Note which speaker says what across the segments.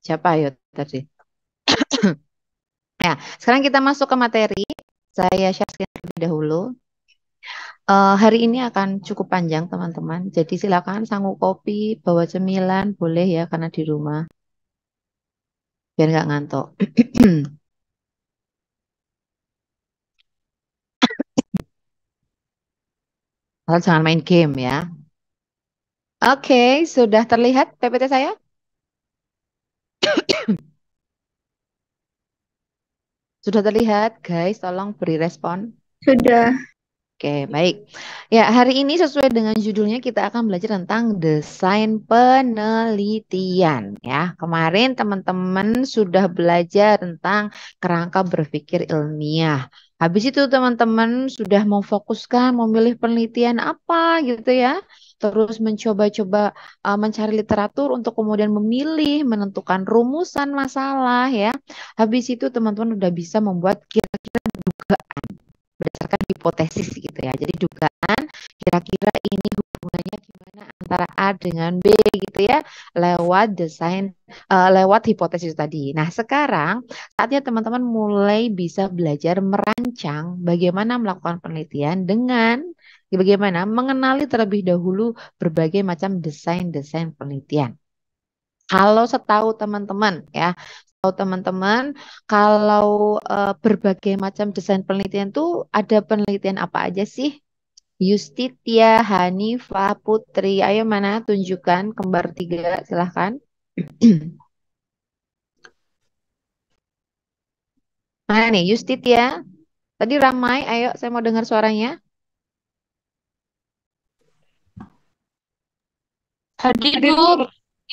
Speaker 1: Siapa ayo tadi? Ya, sekarang kita masuk ke materi. Saya share screen terlebih dahulu. Hari ini akan cukup panjang, teman-teman. Jadi silakan sanggup kopi, bawa cemilan, boleh ya, karena di rumah. Biar nggak ngantuk. Asal jangan main game ya. Oke, sudah terlihat PPT saya? Sudah terlihat, guys. Tolong beri respon.
Speaker 2: Sudah.
Speaker 1: Oke, baik. Ya, hari ini sesuai dengan judulnya kita akan belajar tentang desain penelitian. Ya, kemarin teman-teman sudah belajar tentang kerangka berpikir ilmiah. Habis itu teman-teman sudah memfokuskan memilih penelitian apa gitu ya. Terus mencoba-coba mencari literatur untuk kemudian memilih, menentukan rumusan masalah ya. Habis itu teman-teman udah bisa membuat kira-kira dugaan berdasarkan hipotesis gitu ya. Jadi dugaan kira-kira ini hubungannya gimana antara A dengan B gitu ya lewat lewat hipotesis tadi. Nah, sekarang saatnya teman-teman mulai bisa belajar merancang bagaimana melakukan penelitian dengan bagaimana mengenali terlebih dahulu berbagai macam desain-desain penelitian. Kalau setahu teman-teman ya, setahu teman-teman, kalau berbagai macam desain penelitian itu ada penelitian apa aja sih? Yustitia, Hanifah, Putri, ayo mana tunjukkan kembar tiga, silahkan. Mana nih Yustitia? Tadi ramai, ayo saya mau dengar suaranya.
Speaker 2: Hadir, Bu.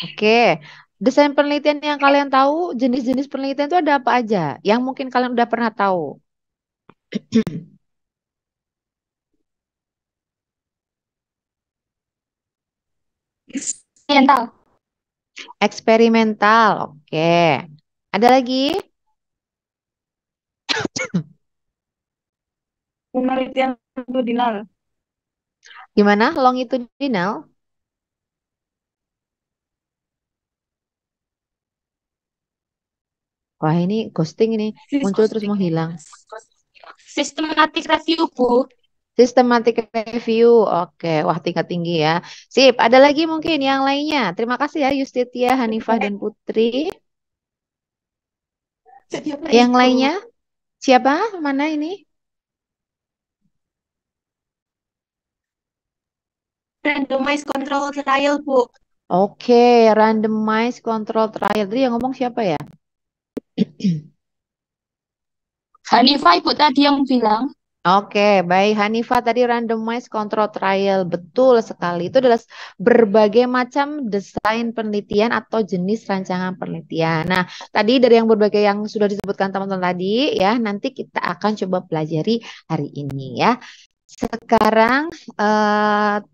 Speaker 1: Oke, desain penelitian yang kalian tahu, jenis-jenis penelitian itu ada apa aja? Yang mungkin kalian udah pernah tahu.
Speaker 2: Mental.
Speaker 1: Eksperimental, oke. Ada lagi?
Speaker 2: Penelitian longitudinal.
Speaker 1: Gimana? Longitudinal? Wah, ini ghosting ini muncul terus menghilang.
Speaker 2: Sistematik review, Bu.
Speaker 1: Systematic review. Oke, wah tingkat tinggi ya. Sip, ada lagi mungkin yang lainnya. Terima kasih ya Yustitia, Hanifah dan Putri.
Speaker 2: Jadi apa
Speaker 1: Yang
Speaker 2: itu?
Speaker 1: lainnya? Siapa? Mana ini?
Speaker 2: Randomized control trial, Bu.
Speaker 1: Oke, randomized control trial. Tadi yang ngomong siapa ya?
Speaker 2: Hanifah, Ibu tadi yang bilang.
Speaker 1: Oke, baik Hanifah tadi randomized control trial. Betul sekali. Itu adalah berbagai macam desain penelitian atau jenis rancangan penelitian. Nah, tadi dari yang berbagai yang sudah disebutkan teman-teman tadi ya, nanti kita akan coba pelajari hari ini ya. Sekarang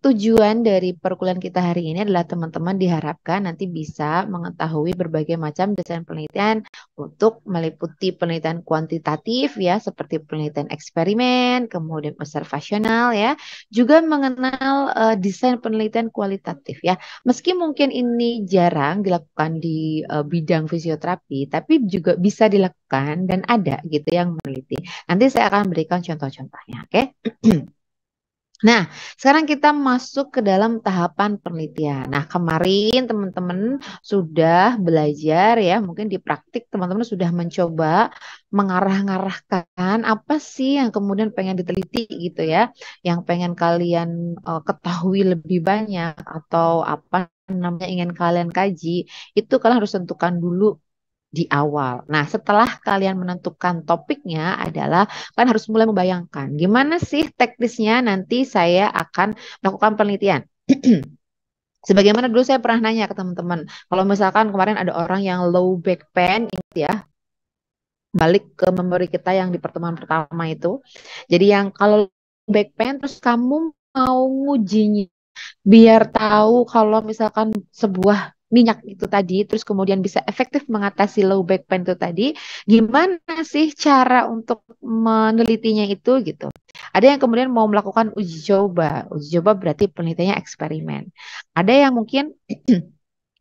Speaker 1: tujuan dari perkuliahan kita hari ini adalah teman-teman diharapkan nanti bisa mengetahui berbagai macam desain penelitian untuk meliputi penelitian kuantitatif ya seperti penelitian eksperimen, kemudian observasional ya, juga mengenal desain penelitian kualitatif ya. Meski mungkin ini jarang dilakukan di bidang fisioterapi, tapi juga bisa dilakukan dan ada gitu yang meneliti. Nanti saya akan berikan contoh-contohnya, oke? Nah, sekarang kita masuk ke dalam tahapan penelitian. Nah, kemarin teman-teman sudah belajar ya, mungkin di praktik teman-teman sudah mencoba mengarah-ngarahkan apa sih yang kemudian pengen diteliti gitu ya, yang pengen kalian ketahui lebih banyak atau apa namanya ingin kalian kaji, itu kalian harus tentukan dulu di awal. Nah, setelah kalian menentukan topiknya adalah kalian harus mulai membayangkan gimana sih teknisnya nanti saya akan melakukan penelitian. Sebagaimana dulu saya pernah nanya ke teman-teman, kalau misalkan kemarin ada orang yang low back pain, ingat ya, balik ke memori kita yang di pertemuan pertama itu. Jadi yang kalau back pain terus kamu mau ngujinya biar tahu kalau misalkan sebuah minyak itu tadi terus kemudian bisa efektif mengatasi low back pain itu tadi, gimana sih cara untuk menelitinya itu gitu. Ada yang kemudian mau melakukan uji coba. Uji coba berarti penelitiannya eksperimen. Ada yang mungkin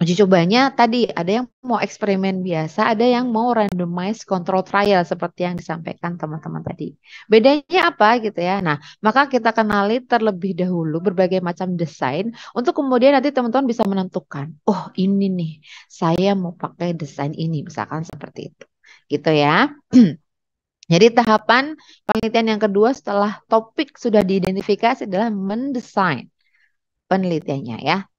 Speaker 1: Uji cobanya tadi ada yang mau eksperimen biasa, ada yang mau randomized control trial seperti yang disampaikan teman-teman tadi. Bedanya apa gitu ya? Nah, maka kita kenali terlebih dahulu berbagai macam desain untuk kemudian nanti teman-teman bisa menentukan, oh ini nih, saya mau pakai desain ini, misalkan seperti itu. Gitu ya. Jadi tahapan penelitian yang kedua setelah topik sudah diidentifikasi adalah mendesain penelitiannya ya.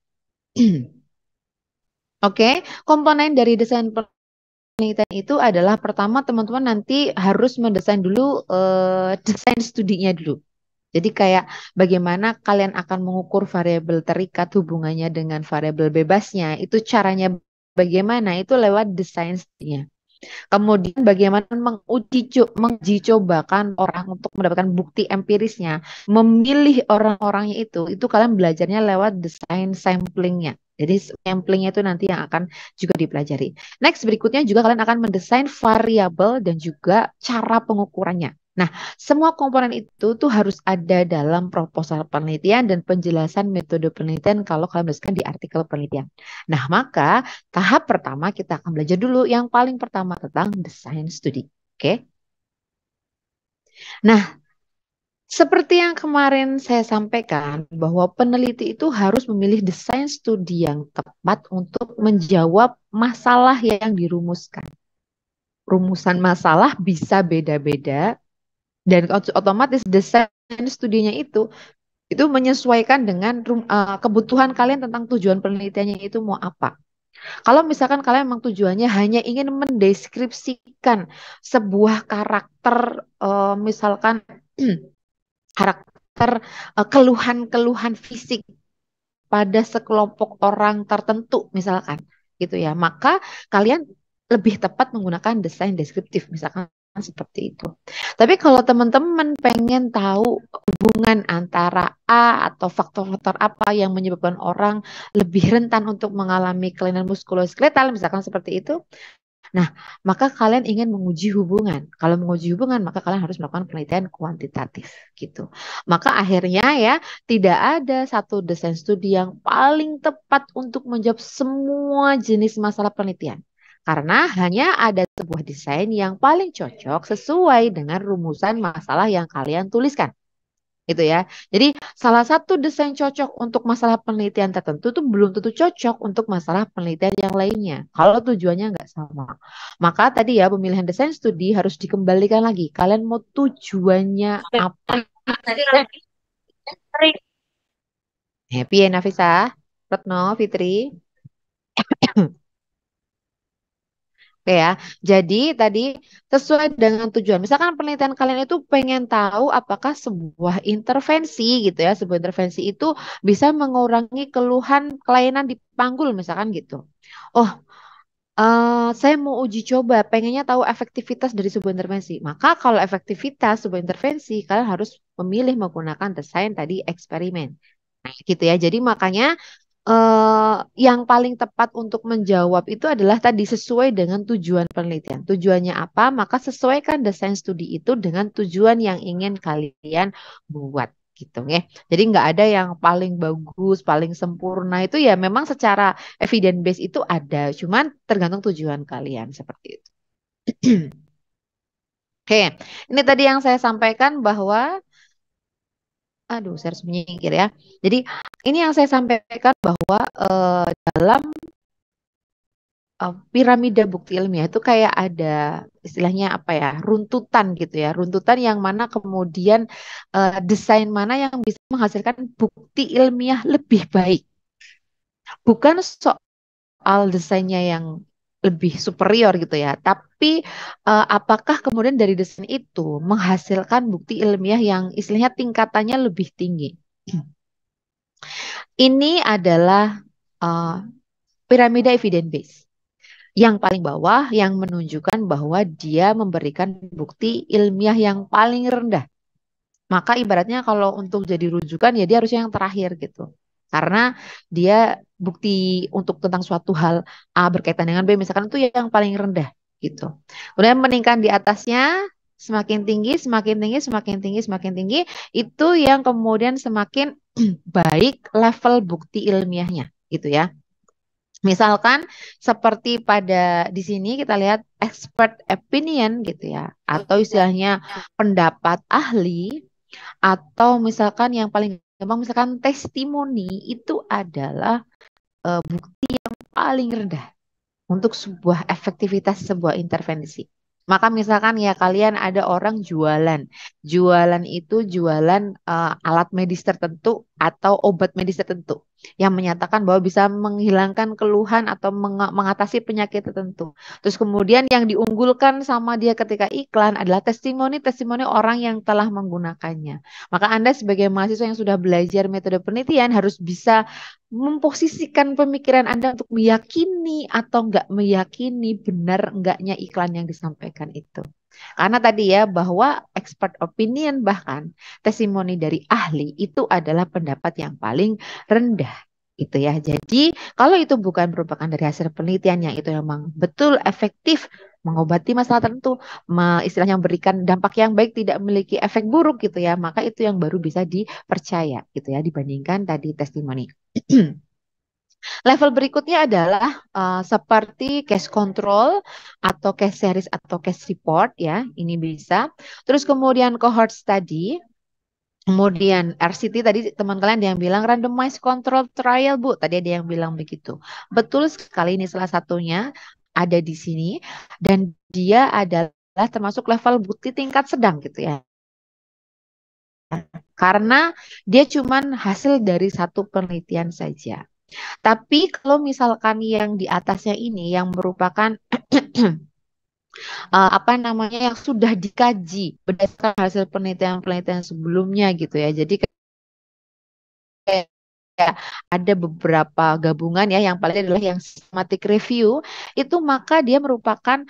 Speaker 1: Oke, komponen dari desain penelitian itu adalah pertama teman-teman nanti harus mendesain dulu desain studinya dulu. Jadi kayak bagaimana kalian akan mengukur variabel terikat hubungannya dengan variabel bebasnya, itu caranya bagaimana itu lewat desain studinya. Kemudian bagaimana menguji cobakan orang untuk mendapatkan bukti empirisnya, memilih orang-orangnya itu kalian belajarnya lewat desain samplingnya. Jadi samplingnya itu nanti yang akan juga dipelajari. Next berikutnya juga kalian akan mendesain variabel dan juga cara pengukurannya. Nah, semua komponen itu tuh harus ada dalam proposal penelitian dan penjelasan metode penelitian kalau kalian menuliskan di artikel penelitian. Nah, maka tahap pertama kita akan belajar dulu yang paling pertama tentang desain studi. Oke. Nah, seperti yang kemarin saya sampaikan bahwa peneliti itu harus memilih desain studi yang tepat untuk menjawab masalah yang dirumuskan. Rumusan masalah bisa beda-beda dan otomatis desain studinya itu menyesuaikan dengan kebutuhan kalian tentang tujuan penelitiannya itu mau apa. Kalau misalkan kalian memang tujuannya hanya ingin mendeskripsikan sebuah karakter, misalkan karakter keluhan-keluhan fisik pada sekelompok orang tertentu, misalkan gitu ya, maka kalian lebih tepat menggunakan desain deskriptif, misalkan seperti itu. Tapi kalau teman-teman pengen tahu hubungan antara A atau faktor-faktor apa yang menyebabkan orang lebih rentan untuk mengalami kelainan muskuloskeletal, misalkan seperti itu. Nah, maka kalian ingin menguji hubungan. Kalau menguji hubungan, maka kalian harus melakukan penelitian kuantitatif gitu. Maka akhirnya ya, tidak ada satu desain studi yang paling tepat untuk menjawab semua jenis masalah penelitian. Karena hanya ada sebuah desain yang paling cocok sesuai dengan rumusan masalah yang kalian tuliskan gitu ya. Jadi salah satu desain cocok untuk masalah penelitian tertentu itu belum tentu cocok untuk masalah penelitian yang lainnya. Kalau tujuannya nggak sama. Maka tadi ya pemilihan desain studi harus dikembalikan lagi. Kalian mau tujuannya apa? Happy ya Nafisa, Retno, Fitri. Oke ya, jadi tadi sesuai dengan tujuan. Misalkan penelitian kalian itu pengen tahu apakah sebuah intervensi gitu ya, sebuah intervensi itu bisa mengurangi keluhan kelainan di panggul misalkan gitu. Oh, saya mau uji coba, pengennya tahu efektivitas dari sebuah intervensi. Maka kalau efektivitas sebuah intervensi, kalian harus memilih menggunakan desain tadi eksperimen. Nah, gitu ya. Jadi makanya yang paling tepat untuk menjawab itu adalah tadi sesuai dengan tujuan penelitian. Tujuannya apa? Maka sesuaikan desain studi itu dengan tujuan yang ingin kalian buat gitu ya. Jadi nggak ada yang paling bagus, paling sempurna itu ya memang secara evidence base itu ada, cuman tergantung tujuan kalian seperti itu. Oke, ini tadi yang saya sampaikan bahwa aduh, saya harus menyingkir ya. Jadi ini yang saya sampaikan bahwa dalam piramida bukti ilmiah itu kayak ada istilahnya apa ya, runtutan gitu ya, runtutan yang mana kemudian desain mana yang bisa menghasilkan bukti ilmiah lebih baik. Bukan soal desainnya yang lebih superior gitu ya, tapi apakah kemudian dari desain itu menghasilkan bukti ilmiah yang istilahnya tingkatannya lebih tinggi. Ini adalah uh, piramida evidence base. Yang paling bawah yang menunjukkan bahwa dia memberikan bukti ilmiah yang paling rendah. Maka ibaratnya kalau untuk jadi rujukan ya dia harusnya yang terakhir gitu. Karena dia bukti untuk tentang suatu hal A berkaitan dengan B misalkan itu yang paling rendah gitu. Kemudian meningkat di atasnya semakin tinggi, semakin tinggi, semakin tinggi, semakin tinggi itu yang kemudian semakin baik level bukti ilmiahnya gitu ya. Misalkan seperti pada di sini kita lihat expert opinion gitu ya, atau istilahnya pendapat ahli, atau misalkan yang paling gampang misalkan testimoni itu adalah bukti yang paling rendah untuk sebuah efektivitas sebuah intervensi. Maka misalkan ya kalian ada orang jualan. Jualan itu jualan alat medis tertentu atau obat medis tertentu yang menyatakan bahwa bisa menghilangkan keluhan atau mengatasi penyakit tertentu. Terus kemudian yang diunggulkan sama dia ketika iklan adalah testimoni-testimoni orang yang telah menggunakannya. Maka Anda sebagai mahasiswa yang sudah belajar metode penelitian harus bisa memposisikan pemikiran Anda untuk meyakini atau enggak meyakini benar enggaknya iklan yang disampaikan itu. Karena tadi ya bahwa expert opinion bahkan testimoni dari ahli itu adalah pendapat yang paling rendah gitu ya. Jadi kalau itu bukan merupakan dari hasil penelitian yang itu memang betul efektif mengobati masalah tertentu, istilahnya memberikan dampak yang baik tidak memiliki efek buruk gitu ya, maka itu yang baru bisa dipercaya gitu ya dibandingkan tadi testimoni. Level berikutnya adalah seperti case control atau case series atau case report ya, ini bisa. Terus kemudian cohort study, kemudian RCT tadi teman kalian ada yang bilang randomized control trial Bu, tadi ada yang bilang begitu. Betul sekali ini salah satunya ada di sini dan dia adalah termasuk level bukti tingkat sedang gitu ya. Karena dia cuman hasil dari satu penelitian saja. Tapi kalau misalkan yang di atasnya ini yang merupakan apa namanya yang sudah dikaji berdasarkan hasil penelitian-penelitian sebelumnya gitu ya. Jadi kayak ada beberapa gabungan ya yang paling adalah yang systematic review itu maka dia merupakan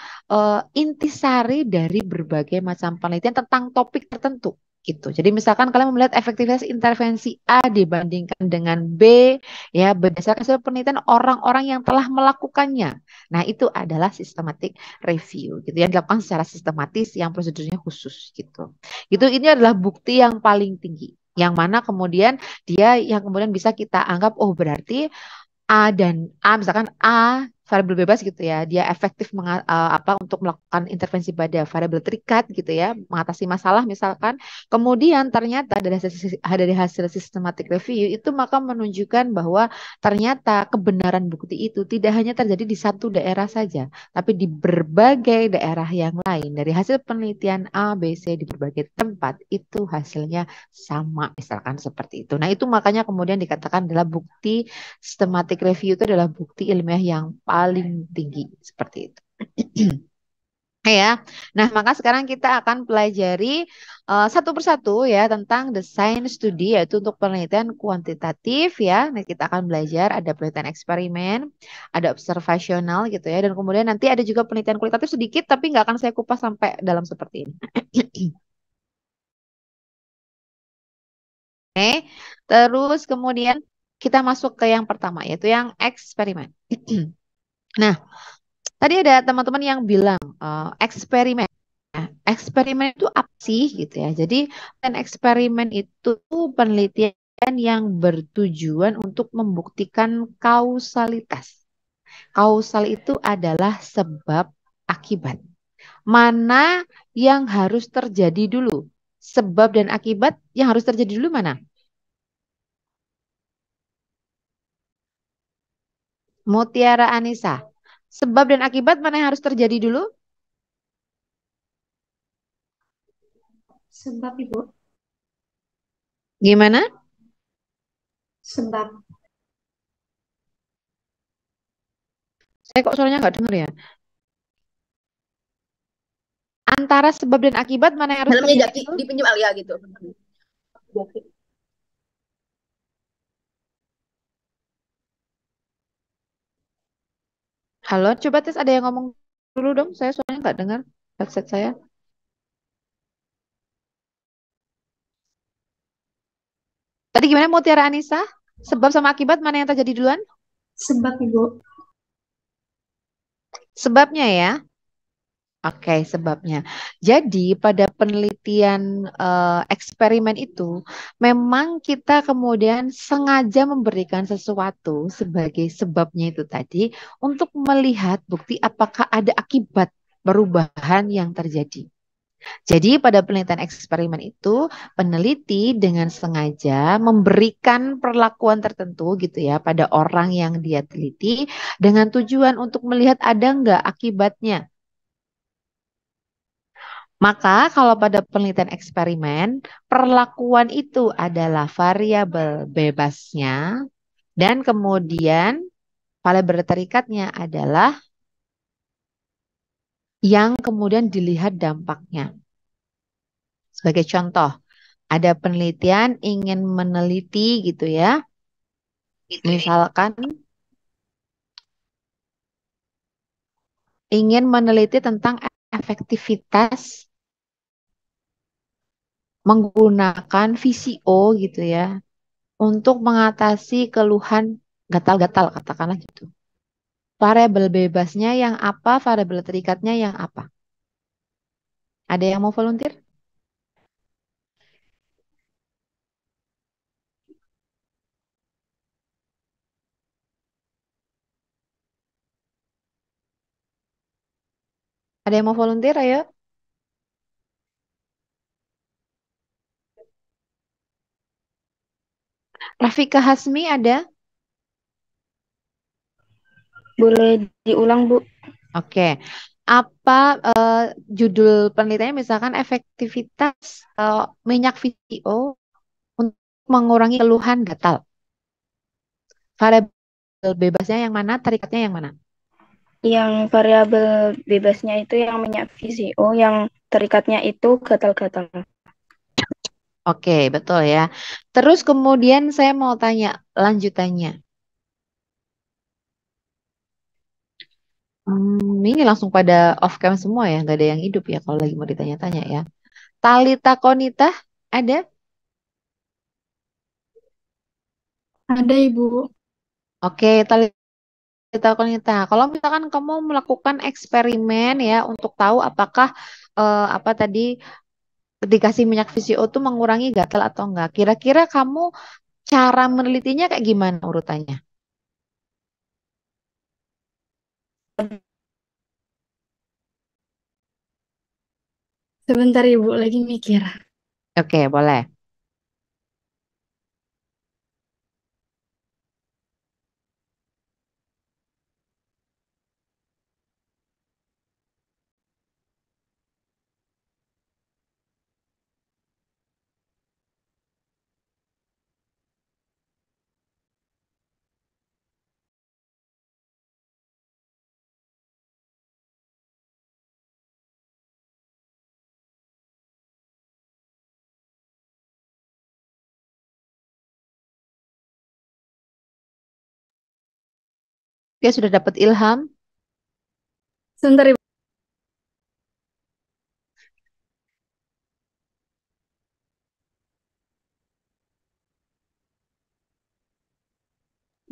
Speaker 1: intisari dari berbagai macam penelitian tentang topik tertentu gitu. Jadi misalkan kalian melihat efektivitas intervensi A dibandingkan dengan B ya berdasarkan hasil penelitian orang-orang yang telah melakukannya. Nah, itu adalah systematic review gitu yang dilakukan secara sistematis yang prosedurnya khusus gitu. Itu ini adalah bukti yang paling tinggi yang mana kemudian dia yang kemudian bisa kita anggap oh berarti A dan A misalkan A variabel bebas gitu ya dia efektif apa untuk melakukan intervensi pada variabel terikat gitu ya mengatasi masalah misalkan kemudian ternyata dari hasil systematic review itu maka menunjukkan bahwa ternyata kebenaran bukti itu tidak hanya terjadi di satu daerah saja tapi di berbagai daerah yang lain dari hasil penelitian A B C di berbagai tempat itu hasilnya sama misalkan seperti itu. Nah, itu makanya kemudian dikatakan adalah bukti systematic review itu adalah bukti ilmiah yang paling tinggi seperti itu. Ya. Nah, maka sekarang kita akan pelajari satu persatu ya tentang desain studi yaitu untuk penelitian kuantitatif ya. Nah, kita akan belajar ada penelitian eksperimen, ada observasional gitu ya dan kemudian nanti ada juga penelitian kualitatif sedikit tapi nggak akan saya kupas sampai dalam seperti ini. Oke, terus kemudian kita masuk ke yang pertama, yaitu yang eksperimen. Nah, tadi ada teman-teman yang bilang eksperimen. Nah, eksperimen itu apa sih gitu ya? Jadi, dan eksperimen itu penelitian yang bertujuan untuk membuktikan kausalitas. Kausal itu adalah sebab akibat. Mana yang harus terjadi dulu? Sebab dan akibat yang harus terjadi dulu mana? Mutiara Anissa. Sebab dan akibat mana yang harus terjadi dulu?
Speaker 2: Sebab Ibu,
Speaker 1: Gimana?
Speaker 2: sebab.
Speaker 1: Saya kok suaranya nggak dengar ya? Antara sebab dan akibat mana yang harus
Speaker 2: Helmnya
Speaker 1: terjadi
Speaker 2: Jaki
Speaker 1: dulu?
Speaker 2: dipinjam Alia gitu. Jaki.
Speaker 1: Halo, coba tes ada yang ngomong dulu dong. Saya suaranya nggak dengar headset saya. Tadi gimana Mutiara Anissa? Sebab sama akibat mana yang terjadi duluan?
Speaker 2: Sebab Ibu.
Speaker 1: Sebabnya ya. Oke, sebabnya. Jadi pada penelitian eksperimen itu, memang kita kemudian sengaja memberikan sesuatu sebagai sebabnya itu tadi untuk melihat bukti apakah ada akibat perubahan yang terjadi. Jadi pada penelitian eksperimen itu, peneliti dengan sengaja memberikan perlakuan tertentu gitu ya pada orang yang dia teliti dengan tujuan untuk melihat ada nggak akibatnya. Maka kalau pada penelitian eksperimen, perlakuan itu adalah variabel bebasnya dan kemudian variabel terikatnya adalah yang kemudian dilihat dampaknya. Sebagai contoh, ada penelitian ingin meneliti gitu ya, misalkan ingin meneliti tentang efektivitas menggunakan VCO gitu ya untuk mengatasi keluhan gatal-gatal katakanlah gitu. Variabel bebasnya yang apa, variabel terikatnya yang apa? Ada yang mau volunteer? Ada yang mau volunteer? Ayo. Rafika Hasmi ada?
Speaker 2: Boleh diulang, Bu?
Speaker 1: Oke. Apa judul penelitiannya misalkan efektivitas minyak VCO untuk mengurangi keluhan gatal. Variabel bebasnya yang mana, terikatnya yang mana?
Speaker 2: Yang variabel bebasnya itu yang minyak VCO, yang terikatnya itu gatal-gatal.
Speaker 1: Oke, betul ya. Terus kemudian saya mau tanya lanjutannya. Ini langsung pada off cam semua ya, nggak ada yang hidup ya kalau lagi mau ditanya-tanya ya. Talita Konita ada?
Speaker 3: Ada Ibu.
Speaker 1: Oke, Talita Konita. Kalau misalkan kamu melakukan eksperimen ya untuk tahu apakah apa tadi dikasih minyak VCO itu mengurangi gatal atau enggak. Kira-kira kamu cara menelitinya kayak gimana urutannya?
Speaker 3: Sebentar Ibu, lagi mikir.
Speaker 1: Oke, boleh. Oke, sudah dapat ilham.
Speaker 3: Sebentar Ibu.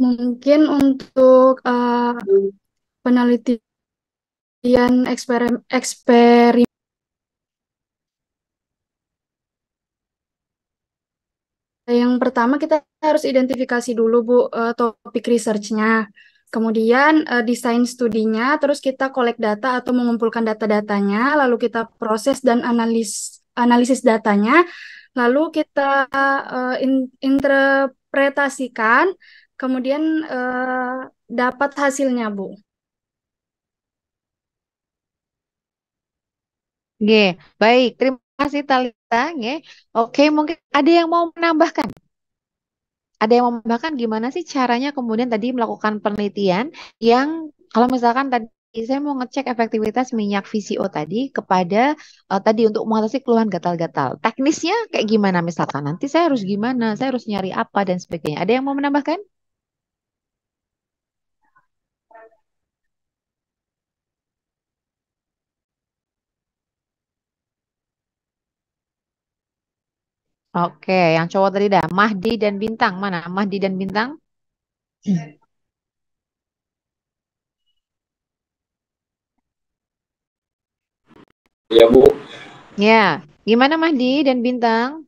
Speaker 3: Mungkin untuk penelitian eksperimen yang pertama kita harus identifikasi dulu Bu topik research-nya. Kemudian desain studinya, terus kita collect data atau mengumpulkan data-datanya, lalu kita proses dan analisis datanya, lalu kita interpretasikan, kemudian dapat hasilnya Bu.
Speaker 1: Oke, baik. Terima kasih Talita. Nge. Oke, mungkin ada yang mau menambahkan? Ada yang mau menambahkan gimana sih caranya kemudian tadi melakukan penelitian yang kalau misalkan tadi saya mau ngecek efektivitas minyak VCO tadi kepada tadi untuk mengatasi keluhan gatal-gatal. Teknisnya kayak gimana misalkan? Nanti saya harus gimana? Saya harus nyari apa dan sebagainya. Ada yang mau menambahkan? Oke, yang cowok tadi dah. Mahdi dan Bintang. Mana? Mahdi dan Bintang?
Speaker 4: Ya, Bu.
Speaker 1: Ya, gimana Mahdi dan Bintang?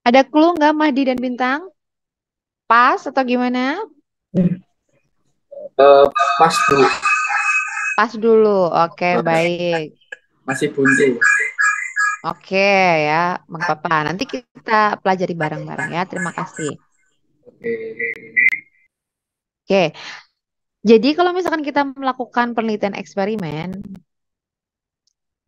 Speaker 1: Ada clue nggak Mahdi dan Bintang? Pas atau gimana?
Speaker 4: Eh, Pas, Bu.
Speaker 1: Pas dulu. Oke, baik.
Speaker 4: Masih buntu.
Speaker 1: Oke ya, nggak apa-apa. Nanti kita pelajari bareng-bareng ya. Terima kasih.
Speaker 4: Oke.
Speaker 1: Oke, jadi kalau misalkan kita melakukan penelitian eksperimen,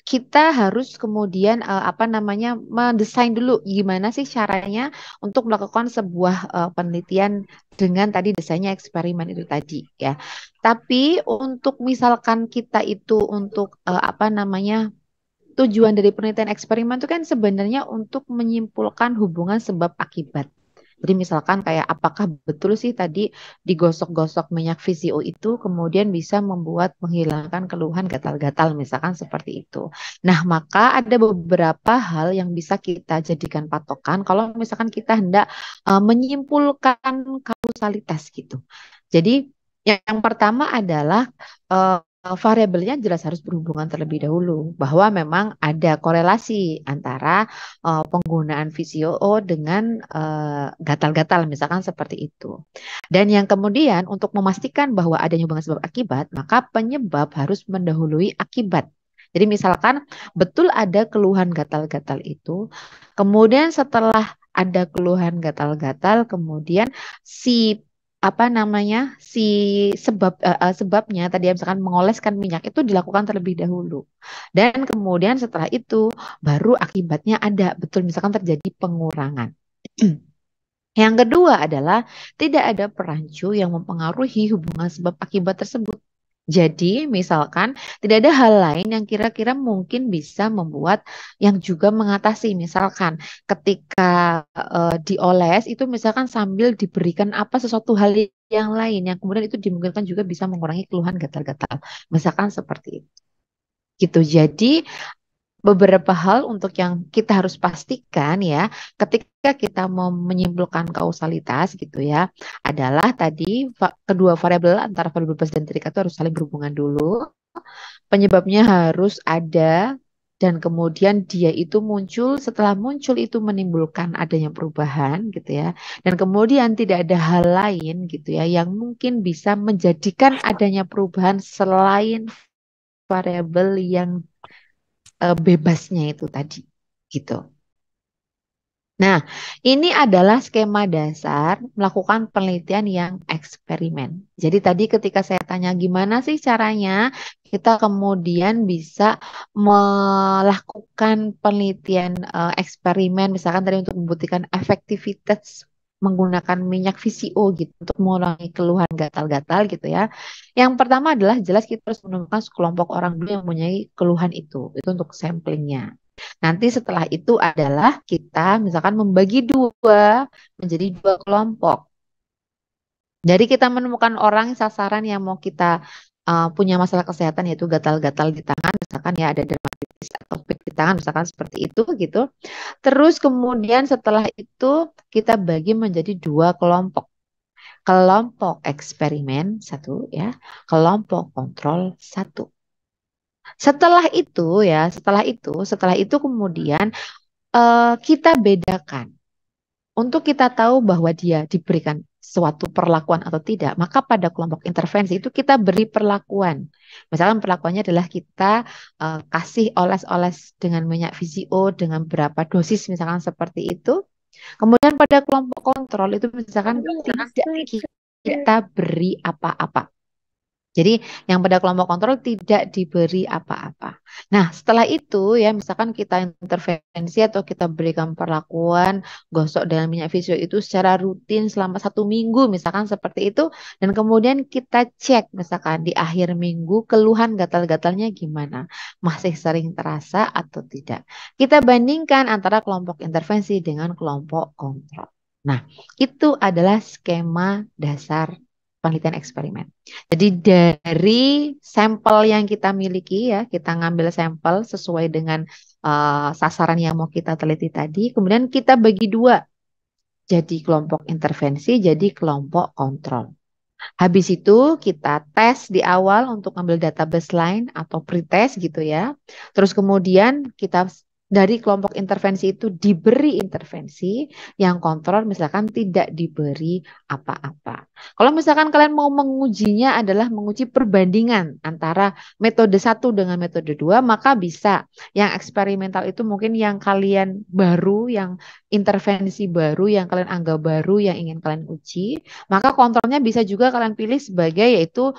Speaker 1: kita harus kemudian apa namanya mendesain dulu gimana sih caranya untuk melakukan sebuah penelitian dengan tadi desainnya eksperimen itu tadi ya. Tapi untuk misalkan kita itu untuk apa namanya tujuan dari penelitian eksperimen itu kan sebenarnya untuk menyimpulkan hubungan sebab akibat. Jadi misalkan kayak apakah betul sih tadi digosok-gosok minyak VCO itu kemudian bisa membuat menghilangkan keluhan gatal-gatal misalkan seperti itu. Nah, maka ada beberapa hal yang bisa kita jadikan patokan kalau misalkan kita hendak menyimpulkan kausalitas gitu. Jadi yang pertama adalah variabelnya jelas harus berhubungan terlebih dahulu bahwa memang ada korelasi antara penggunaan VCO dengan gatal-gatal misalkan seperti itu. Dan yang kemudian untuk memastikan bahwa adanya hubungan sebab akibat, maka penyebab harus mendahului akibat. Jadi misalkan betul ada keluhan gatal-gatal itu, kemudian setelah ada keluhan gatal-gatal, kemudian si apa namanya si sebabnya tadi ya, misalkan mengoleskan minyak itu dilakukan terlebih dahulu dan kemudian setelah itu baru akibatnya ada betul misalkan terjadi pengurangan. Yang kedua adalah tidak ada perancu yang mempengaruhi hubungan sebab akibat tersebut. Jadi, misalkan tidak ada hal lain yang kira-kira mungkin bisa membuat yang juga mengatasi. Misalkan ketika dioles itu misalkan sambil diberikan apa sesuatu hal yang lain yang kemudian itu dimungkinkan juga bisa mengurangi keluhan gatal-gatal. Misalkan seperti itu. Gitu. Jadi beberapa hal untuk yang kita harus pastikan ya ketika kita mau menyimpulkan kausalitas gitu ya adalah tadi kedua variabel antara variabel bebas dan terikat itu harus saling berhubungan dulu, penyebabnya harus ada dan kemudian dia itu muncul setelah muncul itu menimbulkan adanya perubahan gitu ya dan kemudian tidak ada hal lain gitu ya yang mungkin bisa menjadikan adanya perubahan selain variabel yang bebasnya itu tadi gitu. Nah, ini adalah skema dasar melakukan penelitian yang eksperimen. Jadi tadi ketika saya tanya gimana sih caranya kita kemudian bisa melakukan penelitian eksperimen misalkan tadi untuk membuktikan efektivitas menggunakan minyak VCO gitu untuk mengurangi keluhan gatal-gatal gitu ya. Yang pertama adalah jelas kita harus menemukan sekelompok orang dulu yang mempunyai keluhan itu. Itu untuk samplingnya. Nanti setelah itu adalah kita misalkan membagi dua menjadi dua kelompok. Jadi kita menemukan orang sasaran yang mau kita punya masalah kesehatan yaitu gatal-gatal di tangan, misalkan ya ada dermatitis atau pik di tangan, misalkan seperti itu gitu. Terus kemudian setelah itu kita bagi menjadi dua kelompok. Kelompok eksperimen satu ya, kelompok kontrol satu. Setelah itu kemudian kita bedakan. Untuk kita tahu bahwa dia diberikan suatu perlakuan atau tidak, maka pada kelompok intervensi itu kita beri perlakuan. Misalkan perlakuannya adalah kita kasih oles-oles dengan minyak VCO dengan berapa dosis misalkan seperti itu. Kemudian pada kelompok kontrol itu misalkan tidak kita beri apa-apa. Jadi yang pada kelompok kontrol tidak diberi apa-apa. Nah, setelah itu ya misalkan kita intervensi atau kita berikan perlakuan gosok dengan minyak visio itu secara rutin selama 1 minggu misalkan seperti itu. Dan kemudian kita cek misalkan di akhir minggu keluhan gatal-gatalnya gimana. Masih sering terasa atau tidak. Kita bandingkan antara kelompok intervensi dengan kelompok kontrol. Nah, itu adalah skema dasar penelitian eksperimen. Jadi dari sampel yang kita miliki ya, kita ngambil sampel sesuai dengan sasaran yang mau kita teliti tadi, kemudian kita bagi dua, jadi kelompok intervensi, jadi kelompok kontrol. Habis itu kita tes di awal untuk ambil data baseline atau pretest gitu ya. Terus kemudian kita dari kelompok intervensi itu diberi intervensi, yang kontrol misalkan tidak diberi apa-apa. Kalau misalkan kalian mau mengujinya adalah menguji perbandingan antara metode 1 dengan metode 2, maka bisa. Yang eksperimental itu mungkin yang kalian baru, yang intervensi baru, yang kalian anggap baru, yang ingin kalian uji. Maka kontrolnya bisa juga kalian pilih sebagai yaitu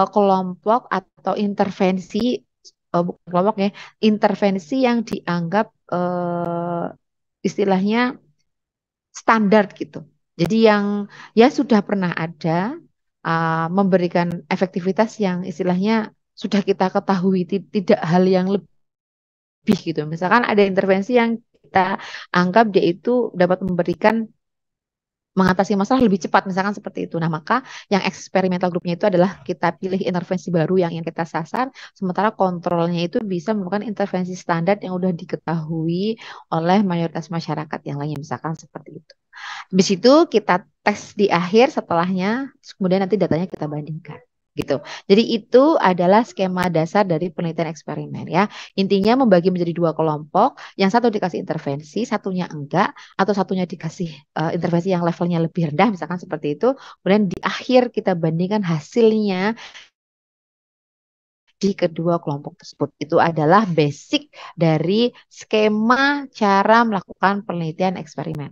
Speaker 1: kelompok atau intervensi, bukan kelompok ya, intervensi yang dianggap istilahnya standar gitu. Jadi yang ya sudah pernah ada, memberikan efektivitas yang istilahnya sudah kita ketahui, tidak hal yang lebih gitu. Misalkan ada intervensi yang kita anggap dia itu dapat memberikan mengatasi masalah lebih cepat, misalkan seperti itu. Nah, maka yang eksperimental grupnya itu adalah kita pilih intervensi baru yang ingin kita sasar, sementara kontrolnya itu bisa merupakan intervensi standar yang sudah diketahui oleh mayoritas masyarakat yang lainnya, misalkan seperti itu. Habis itu kita tes di akhir setelahnya, kemudian nanti datanya kita bandingkan. Gitu. Jadi itu adalah skema dasar dari penelitian eksperimen ya. Intinya membagi menjadi dua kelompok, yang satu dikasih intervensi, satunya enggak, atau satunya dikasih intervensi yang levelnya lebih rendah, misalkan seperti itu. Kemudian di akhir kita bandingkan hasilnya di kedua kelompok tersebut. Itu adalah basic dari skema cara melakukan penelitian eksperimen.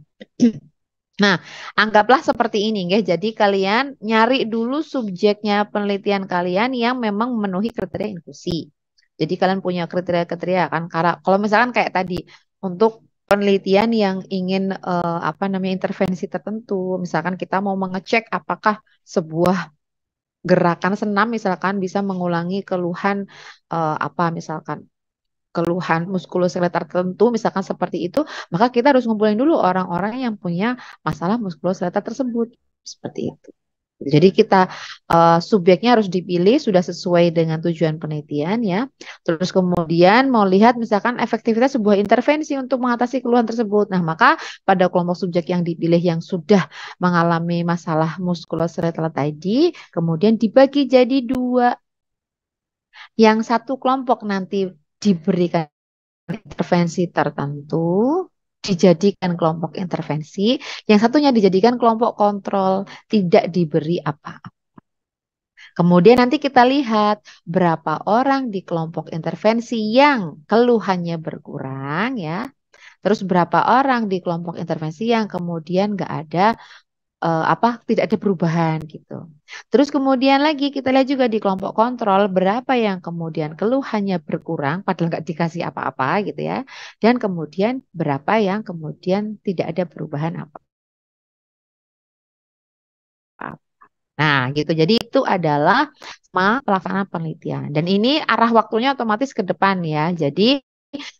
Speaker 1: Nah, anggaplah seperti ini, ya. Jadi kalian nyari dulu subjeknya penelitian kalian yang memang memenuhi kriteria inklusi. Jadi kalian punya kriteria-kriteria kan. Karena kalau misalkan kayak tadi untuk penelitian yang ingin apa namanya intervensi tertentu, misalkan kita mau mengecek apakah sebuah gerakan senam misalkan bisa mengulangi keluhan apa misalkan keluhan muskuloskeletal tertentu, misalkan seperti itu, maka kita harus ngumpulin dulu orang-orang yang punya masalah muskuloskeletal tersebut. Seperti itu. Jadi kita subjeknya harus dipilih sudah sesuai dengan tujuan penelitian ya. Terus kemudian mau lihat misalkan efektivitas sebuah intervensi untuk mengatasi keluhan tersebut. Nah, maka pada kelompok subjek yang dipilih yang sudah mengalami masalah muskuloskeletal tadi, kemudian dibagi jadi dua. Yang satu kelompok nanti diberikan intervensi tertentu, dijadikan kelompok intervensi, yang satunya dijadikan kelompok kontrol, tidak diberi apa-apa. Kemudian nanti kita lihat berapa orang di kelompok intervensi yang keluhannya berkurang ya. Terus berapa orang di kelompok intervensi yang kemudian nggak ada tidak ada perubahan gitu. Terus kemudian lagi kita lihat juga di kelompok kontrol berapa yang kemudian keluhannya berkurang padahal nggak dikasih apa-apa gitu ya. Dan kemudian berapa yang kemudian tidak ada perubahan apa-apa. Nah, gitu. Jadi itu adalah pelaksanaan penelitian. Dan ini arah waktunya otomatis ke depan ya. Jadi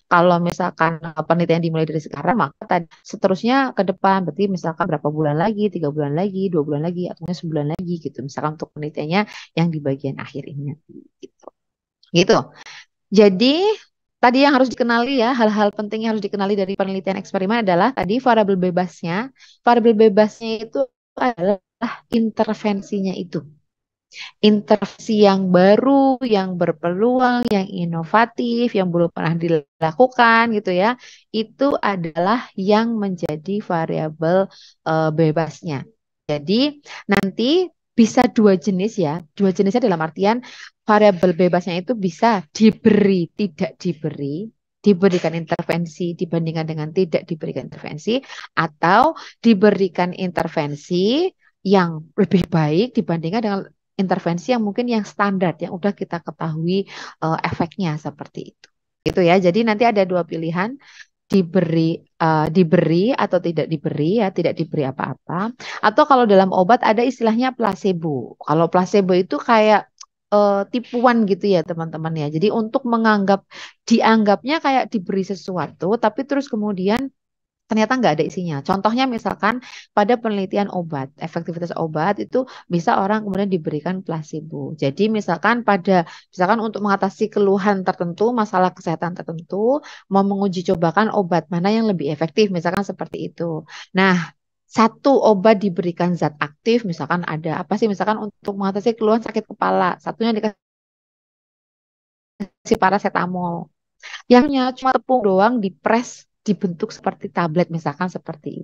Speaker 1: kalau misalkan penelitian dimulai dari sekarang, maka seterusnya ke depan. Berarti misalkan berapa bulan lagi, 3 bulan lagi, 2 bulan lagi, atau sebulan lagi gitu. Misalkan untuk penelitiannya yang di bagian akhir ini nanti. Gitu. Gitu. Jadi tadi yang harus dikenali ya, hal-hal penting yang harus dikenali dari penelitian eksperimen adalah tadi variabel bebasnya. Variabel bebasnya itu adalah intervensinya itu. Intervensi yang baru, yang berpeluang, yang inovatif, yang belum pernah dilakukan gitu ya, itu adalah yang menjadi variabel bebasnya. Jadi nanti bisa dua jenis ya, dua jenisnya dalam artian variabel bebasnya itu bisa diberi, tidak diberi, diberikan intervensi dibandingkan dengan tidak diberikan intervensi, atau diberikan intervensi yang lebih baik dibandingkan dengan intervensi yang mungkin yang standar yang udah kita ketahui efeknya seperti itu. Gitu ya. Jadi nanti ada dua pilihan, diberi atau tidak diberi ya, tidak diberi apa-apa. Atau kalau dalam obat ada istilahnya placebo. Kalau placebo itu kayak tipuan gitu ya teman-teman ya. Jadi untuk dianggapnya kayak diberi sesuatu, tapi terus kemudian ternyata nggak ada isinya. Contohnya misalkan pada penelitian obat, efektivitas obat itu bisa orang kemudian diberikan placebo. Jadi misalkan untuk mengatasi keluhan tertentu, masalah kesehatan tertentu, mau menguji cobakan obat mana yang lebih efektif, misalkan seperti itu. Nah, satu obat diberikan zat aktif, misalkan ada apa sih, misalkan untuk mengatasi keluhan sakit kepala, satunya dikasih paracetamol. Yangnya cuma tepung doang dipres dibentuk seperti tablet misalkan seperti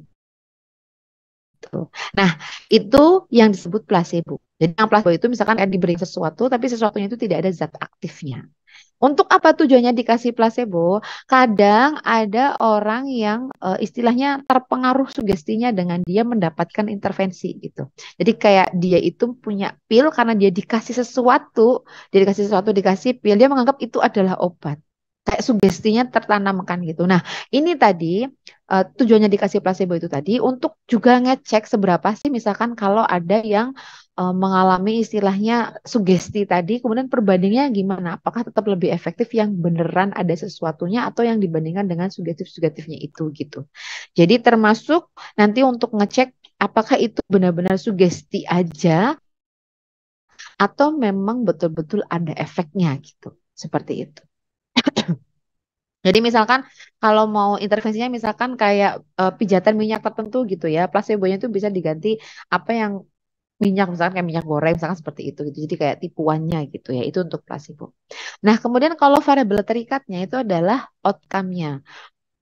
Speaker 1: itu. Nah, itu yang disebut placebo. Jadi yang placebo itu misalkan kayak diberi sesuatu tapi sesuatunya itu tidak ada zat aktifnya. Untuk apa tujuannya dikasih placebo? Kadang ada orang yang istilahnya terpengaruh sugestinya dengan dia mendapatkan intervensi gitu. Jadi kayak dia itu punya pil karena dia dikasih pil, dia menganggap itu adalah obat. Kayak sugestinya tertanamkan gitu. Nah, ini tadi tujuannya dikasih placebo itu tadi untuk juga ngecek seberapa sih misalkan kalau ada yang mengalami istilahnya sugesti tadi, kemudian perbandingannya gimana? Apakah tetap lebih efektif yang beneran ada sesuatunya atau yang dibandingkan dengan sugestif-sugestifnya itu gitu. Jadi termasuk nanti untuk ngecek apakah itu benar-benar sugesti aja atau memang betul-betul ada efeknya gitu. Seperti itu. Jadi misalkan kalau mau intervensinya misalkan kayak pijatan minyak tertentu gitu ya, placebo-nya itu bisa diganti apa yang minyak misalkan kayak minyak goreng misalkan seperti itu gitu. Jadi kayak tipuannya gitu ya. Itu untuk placebo. Nah, kemudian kalau variabel terikatnya itu adalah outcome-nya.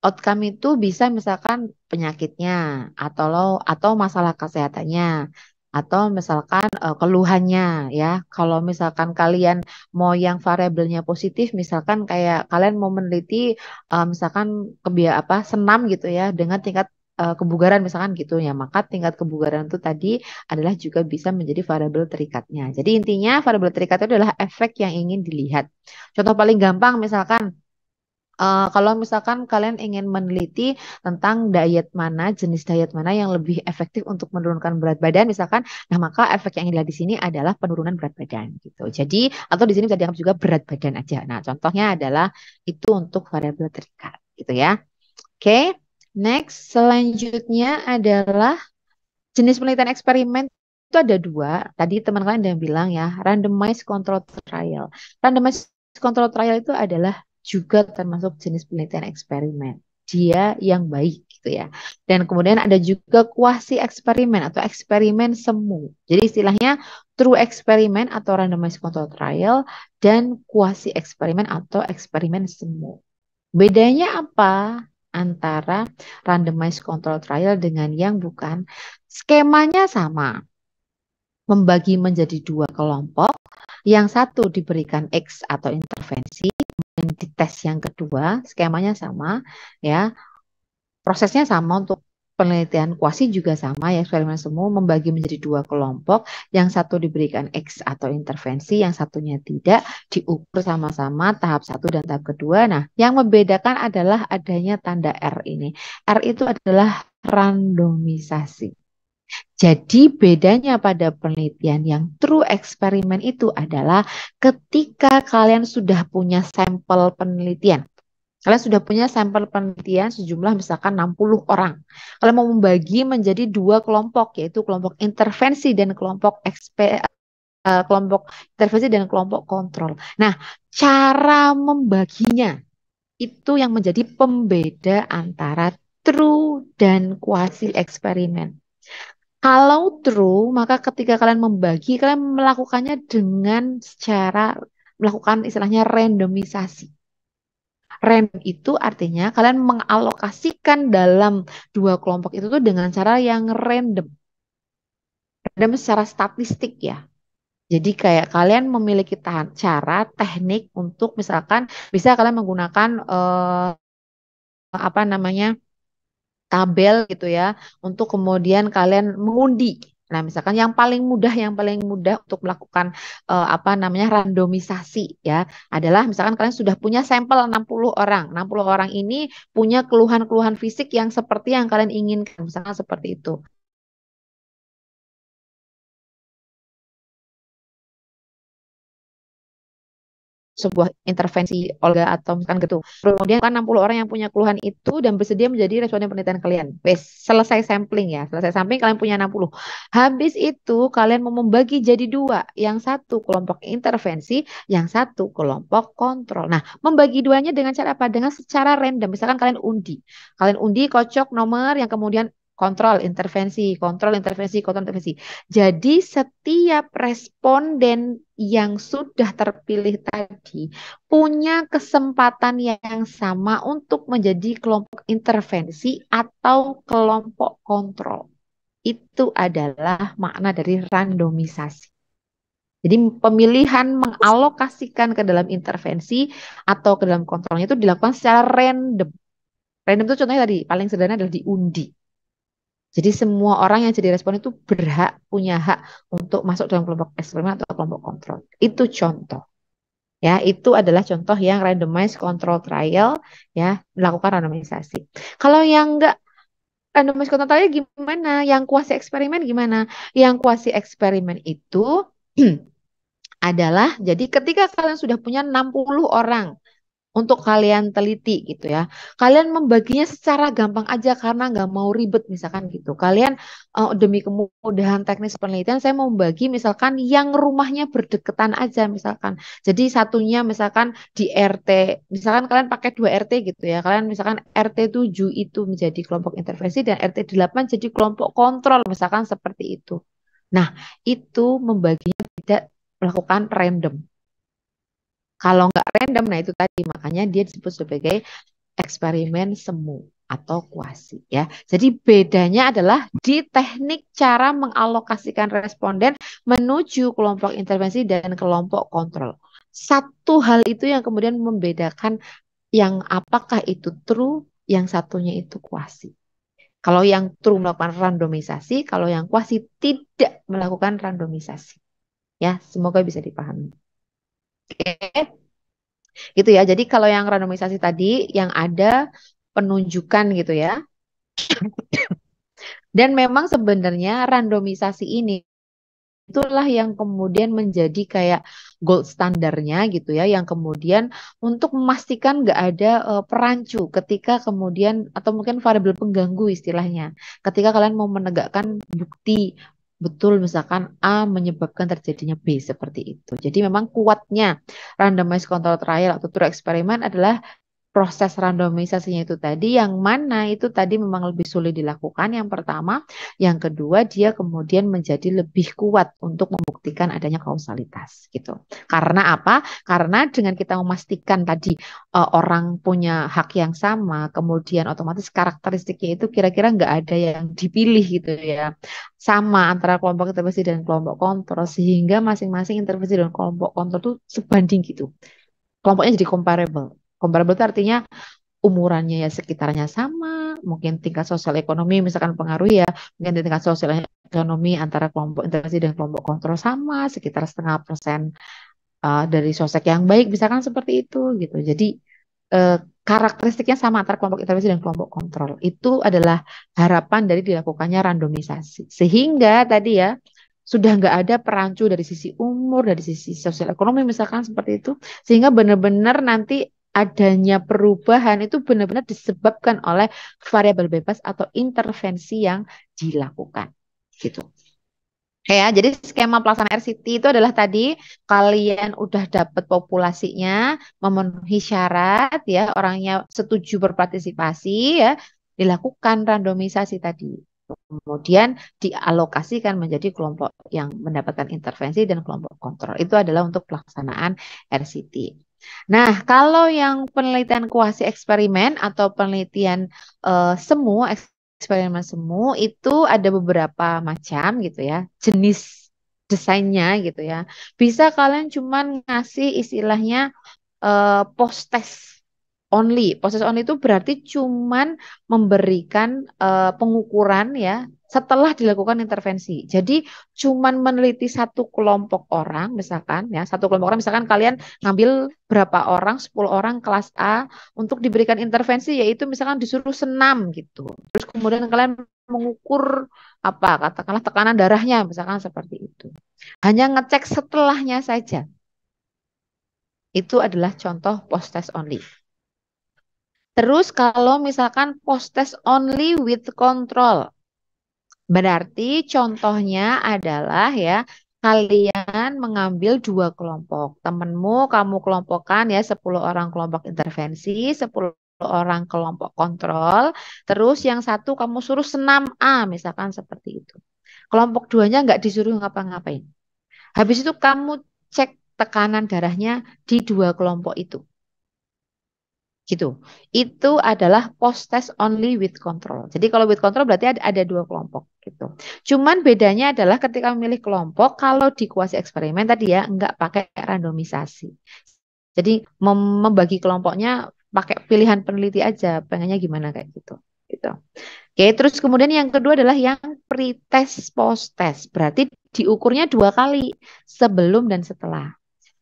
Speaker 1: Outcome itu bisa misalkan penyakitnya atau masalah kesehatannya atau misalkan keluhannya ya. Kalau misalkan kalian mau yang variabelnya positif, misalkan kayak kalian mau meneliti misalkan senam gitu ya dengan tingkat kebugaran misalkan gitu ya, maka tingkat kebugaran itu tadi adalah juga bisa menjadi variabel terikatnya. Jadi intinya variabel terikat itu adalah efek yang ingin dilihat. Contoh paling gampang misalkan kalau misalkan kalian ingin meneliti tentang jenis diet mana yang lebih efektif untuk menurunkan berat badan, misalkan, nah maka efek yang dilihat di sini adalah penurunan berat badan gitu. Jadi, atau di sini bisa dianggap juga berat badan aja. Nah, contohnya adalah itu untuk variabel terikat gitu ya. Oke, next selanjutnya adalah jenis penelitian eksperimen itu ada dua. Tadi teman kalian ada yang bilang ya, randomized control trial. Randomized control trial itu adalah juga termasuk jenis penelitian eksperimen. Dia yang baik gitu ya. Dan kemudian ada juga kuasi eksperimen atau eksperimen semu. Jadi istilahnya true eksperimen atau randomized control trial dan kuasi eksperimen atau eksperimen semu. Bedanya apa antara randomized control trial dengan yang bukan? Skemanya sama, membagi menjadi dua kelompok. Yang satu diberikan X atau intervensi, kemudian di tes yang kedua, skemanya sama, ya. Prosesnya sama untuk penelitian kuasi juga sama ya, eksperimen semu membagi menjadi dua kelompok, yang satu diberikan X atau intervensi, yang satunya tidak, diukur sama-sama tahap satu dan tahap kedua. Nah, yang membedakan adalah adanya tanda R ini. R itu adalah randomisasi. Jadi bedanya pada penelitian yang true eksperimen itu adalah ketika kalian sudah punya sampel penelitian. Kalian sudah punya sampel penelitian sejumlah misalkan 60 orang. Kalian mau membagi menjadi dua kelompok, yaitu kelompok intervensi dan kelompok intervensi dan kelompok kontrol. Nah, cara membaginya itu yang menjadi pembeda antara true dan kuasi eksperimen. Kalau true, maka ketika kalian membagi, kalian melakukannya dengan melakukan istilahnya randomisasi. Random itu artinya kalian mengalokasikan dalam dua kelompok itu tuh dengan cara yang random. Random secara statistik ya. Jadi kayak kalian memiliki cara, teknik untuk misalkan bisa kalian menggunakan apa namanya tabel gitu ya untuk kemudian kalian mengundi. Nah, misalkan yang paling mudah untuk melakukan apa namanya randomisasi ya adalah misalkan kalian sudah punya sampel 60 orang. 60 orang ini punya keluhan-keluhan fisik yang seperti yang kalian inginkan, misalkan seperti itu. sebuah intervensi Olga atau misalkan gitu. Kemudian kan 60 orang yang punya keluhan itu dan bersedia menjadi responden penelitian kalian. Wes, selesai sampling ya. Selesai sampling kalian punya 60. Habis itu kalian mau membagi jadi dua. Yang satu kelompok intervensi, yang satu kelompok kontrol. Nah, membagi duanya dengan cara apa? Dengan secara random. Misalkan kalian undi. Kalian undi kocok nomor yang kemudian kontrol intervensi, kontrol intervensi, kontrol intervensi. Jadi setiap responden yang sudah terpilih tadi punya kesempatan yang sama untuk menjadi kelompok intervensi atau kelompok kontrol. Itu adalah makna dari randomisasi. Jadi pemilihan mengalokasikan ke dalam intervensi atau ke dalam kontrolnya itu dilakukan secara random. Random itu contohnya tadi paling sederhana adalah diundi. Jadi semua orang yang jadi responden itu berhak, punya hak untuk masuk dalam kelompok eksperimen atau kelompok kontrol. Itu contoh. Ya, itu adalah contoh yang randomized control trial, ya, melakukan randomisasi. Kalau yang enggak randomized control trial gimana? Yang kuasi eksperimen gimana? Yang kuasi eksperimen itu adalah jadi ketika kalian sudah punya 60 orang untuk kalian teliti gitu ya. Kalian membaginya secara gampang aja karena nggak mau ribet misalkan gitu. Kalian demi kemudahan teknis penelitian saya mau membagi misalkan yang rumahnya berdekatan aja misalkan. Jadi satunya misalkan di RT, misalkan kalian pakai 2 RT gitu ya. Kalian misalkan RT 7 itu menjadi kelompok intervensi dan RT 8 jadi kelompok kontrol misalkan seperti itu. Nah, itu membaginya tidak melakukan random. Kalau nggak random, nah itu tadi makanya dia disebut sebagai eksperimen semu atau kuasi ya. Jadi bedanya adalah di teknik cara mengalokasikan responden menuju kelompok intervensi dan kelompok kontrol. Satu hal itu yang kemudian membedakan yang apakah itu true, yang satunya itu kuasi. Kalau yang true melakukan randomisasi, kalau yang kuasi tidak melakukan randomisasi. Ya, semoga bisa dipahami. Oke. Gitu ya. Jadi kalau yang randomisasi tadi yang ada penunjukan gitu ya. Dan memang sebenarnya randomisasi ini itulah yang kemudian menjadi kayak gold standarnya gitu ya, yang kemudian untuk memastikan nggak ada perancu ketika kemudian atau mungkin variabel pengganggu istilahnya, ketika kalian mau menegakkan bukti betul misalkan A menyebabkan terjadinya B seperti itu. Jadi memang kuatnya randomized control trial atau true eksperimen adalah proses randomisasinya itu tadi yang mana itu tadi memang lebih sulit dilakukan yang pertama, yang kedua dia kemudian menjadi lebih kuat untuk membuktikan adanya kausalitas gitu. Karena apa? Karena dengan kita memastikan tadi orang punya hak yang sama, kemudian otomatis karakteristiknya itu kira-kira nggak ada yang dipilih gitu ya. Sama antara kelompok intervensi dan kelompok kontrol sehingga masing-masing intervensi dan kelompok kontrol itu sebanding gitu. Kelompoknya jadi comparable. Comparable itu artinya umurannya ya sekitarnya sama, mungkin tingkat sosial ekonomi misalkan pengaruh ya, mungkin tingkat sosial ekonomi antara kelompok intervensi dan kelompok kontrol sama, sekitar 0,5% dari sosek yang baik, misalkan seperti itu gitu. Jadi karakteristiknya sama antara kelompok intervensi dan kelompok kontrol. Itu adalah harapan dari dilakukannya randomisasi. Sehingga tadi ya, sudah nggak ada perancu dari sisi umur, dari sisi sosial ekonomi misalkan seperti itu, sehingga benar-benar nanti adanya perubahan itu benar-benar disebabkan oleh variabel bebas atau intervensi yang dilakukan gitu. Ya, jadi skema pelaksanaan RCT itu adalah tadi kalian udah dapat populasinya, memenuhi syarat ya, orangnya setuju berpartisipasi ya, dilakukan randomisasi tadi. Kemudian dialokasikan menjadi kelompok yang mendapatkan intervensi dan kelompok kontrol. Itu adalah untuk pelaksanaan RCT. Nah, kalau yang penelitian kuasi eksperimen atau penelitian semu, eksperimen semu itu ada beberapa macam gitu ya, jenis desainnya gitu ya. Bisa kalian cuman ngasih istilahnya post test only. Post test only itu berarti cuman memberikan pengukuran ya setelah dilakukan intervensi. Jadi cuman meneliti satu kelompok orang misalkan ya, satu kelompok orang misalkan kalian ngambil berapa orang, 10 orang kelas A untuk diberikan intervensi yaitu misalkan disuruh senam gitu. Terus kemudian kalian mengukur apa katakanlah tekanan darahnya misalkan seperti itu. Hanya ngecek setelahnya saja. Itu adalah contoh post test only. Terus kalau misalkan post test only with control, berarti contohnya adalah ya kalian mengambil dua kelompok. Temenmu kamu kelompokkan ya 10 orang kelompok intervensi, 10 orang kelompok kontrol. Terus yang satu kamu suruh senam A misalkan seperti itu. Kelompok duanya nggak disuruh ngapa-ngapain. Habis itu kamu cek tekanan darahnya di dua kelompok itu. Gitu. Itu adalah post test only with control. Jadi kalau with control berarti ada dua kelompok gitu. Cuman bedanya adalah ketika memilih kelompok, kalau di kuasi eksperimen tadi ya nggak pakai randomisasi. Jadi membagi kelompoknya pakai pilihan peneliti aja, pengennya gimana kayak gitu. Gitu. Oke, terus kemudian yang kedua adalah yang pre-test post-test. Berarti diukurnya dua kali, sebelum dan setelah.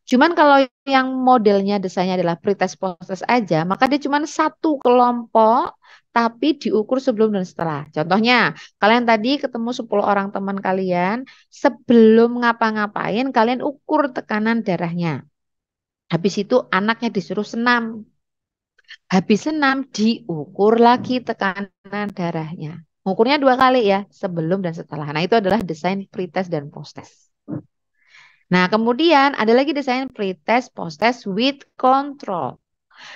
Speaker 1: Cuman kalau yang modelnya desainnya adalah pretest post-test aja, maka dia cuma satu kelompok tapi diukur sebelum dan setelah. Contohnya, kalian tadi ketemu 10 orang teman kalian, sebelum ngapa-ngapain kalian ukur tekanan darahnya. Habis itu anaknya disuruh senam. Habis senam diukur lagi tekanan darahnya. Ukurnya dua kali ya, sebelum dan setelah. Nah, itu adalah desain pretest dan post-test. Nah, kemudian ada lagi desain pretest, post-test with control.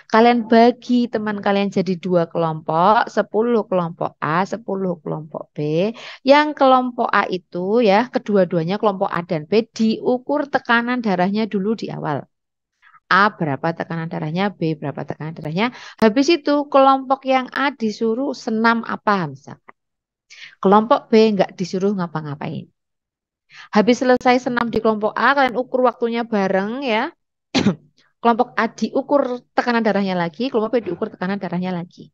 Speaker 1: Kalian bagi teman kalian jadi dua kelompok, 10 kelompok A, 10 kelompok B. Yang kelompok A itu ya, kedua-duanya kelompok A dan B diukur tekanan darahnya dulu di awal. A berapa tekanan darahnya, B berapa tekanan darahnya. Habis itu kelompok yang A disuruh senam apa misalkan. Kelompok B nggak disuruh ngapa-ngapain. Habis selesai senam di kelompok A, kalian ukur waktunya bareng ya. Kelompok A diukur tekanan darahnya lagi, kelompok B diukur tekanan darahnya lagi.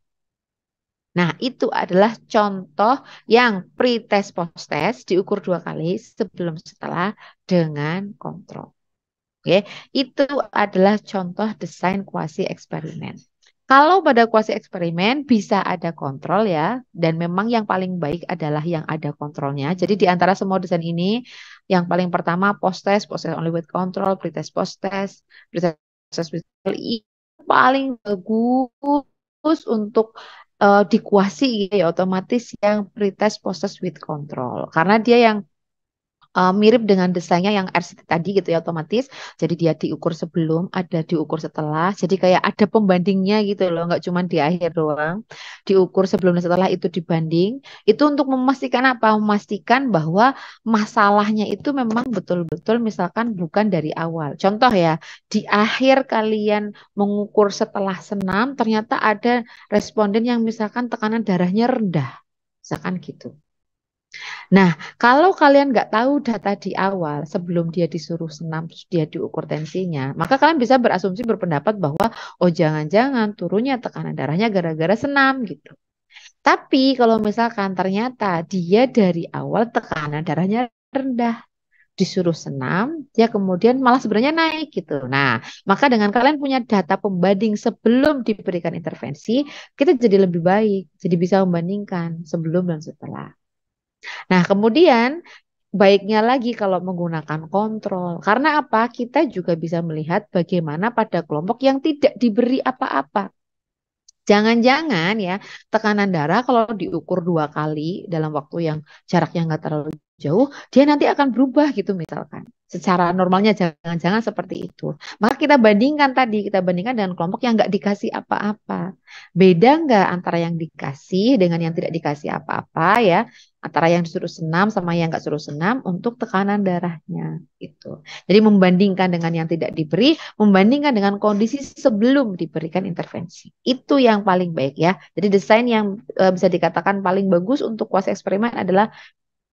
Speaker 1: Nah, itu adalah contoh yang pre-test post-test diukur dua kali sebelum setelah dengan kontrol. Oke, itu adalah contoh desain kuasi eksperimen. Kalau pada kuasi eksperimen bisa ada kontrol ya, dan memang yang paling baik adalah yang ada kontrolnya. Jadi di antara semua desain ini, yang paling pertama post-test only with control, pretest post-test with control itu paling bagus untuk di kuasi ya otomatis yang pretest post-test with control. Karena dia yang mirip dengan desainnya yang RCT tadi gitu ya otomatis. Jadi dia diukur sebelum, ada diukur setelah. Jadi kayak ada pembandingnya gitu loh, nggak cuma di akhir doang. Diukur sebelum dan setelah itu dibanding. Itu untuk memastikan apa? Memastikan bahwa masalahnya itu memang betul-betul misalkan bukan dari awal. Contoh ya, di akhir kalian mengukur setelah senam, ternyata ada responden yang misalkan tekanan darahnya rendah. Misalkan gitu. Nah, kalau kalian nggak tahu data di awal sebelum dia disuruh senam, terus dia diukur tensinya, maka kalian bisa berasumsi berpendapat bahwa oh jangan-jangan turunnya tekanan darahnya gara-gara senam gitu. Tapi kalau misalkan ternyata dia dari awal tekanan darahnya rendah, disuruh senam, dia kemudian malah sebenarnya naik gitu. Nah, maka dengan kalian punya data pembanding sebelum diberikan intervensi, kita jadi lebih baik, jadi bisa membandingkan sebelum dan setelah. Nah, kemudian baiknya lagi kalau menggunakan kontrol. Karena apa? Kita juga bisa melihat bagaimana pada kelompok yang tidak diberi apa-apa. Jangan-jangan ya tekanan darah kalau diukur dua kali dalam waktu yang jaraknya nggak terlalu jauh, dia nanti akan berubah gitu misalkan. Secara normalnya jangan-jangan seperti itu. Maka kita bandingkan tadi, kita bandingkan dengan kelompok yang nggak dikasih apa-apa. Beda nggak antara yang dikasih dengan yang tidak dikasih apa-apa ya? Antara yang disuruh senam sama yang nggak suruh senam untuk tekanan darahnya gitu. Jadi membandingkan dengan yang tidak diberi, membandingkan dengan kondisi sebelum diberikan intervensi. Itu yang paling baik ya. Jadi desain yang bisa dikatakan paling bagus untuk kuasi eksperimen adalah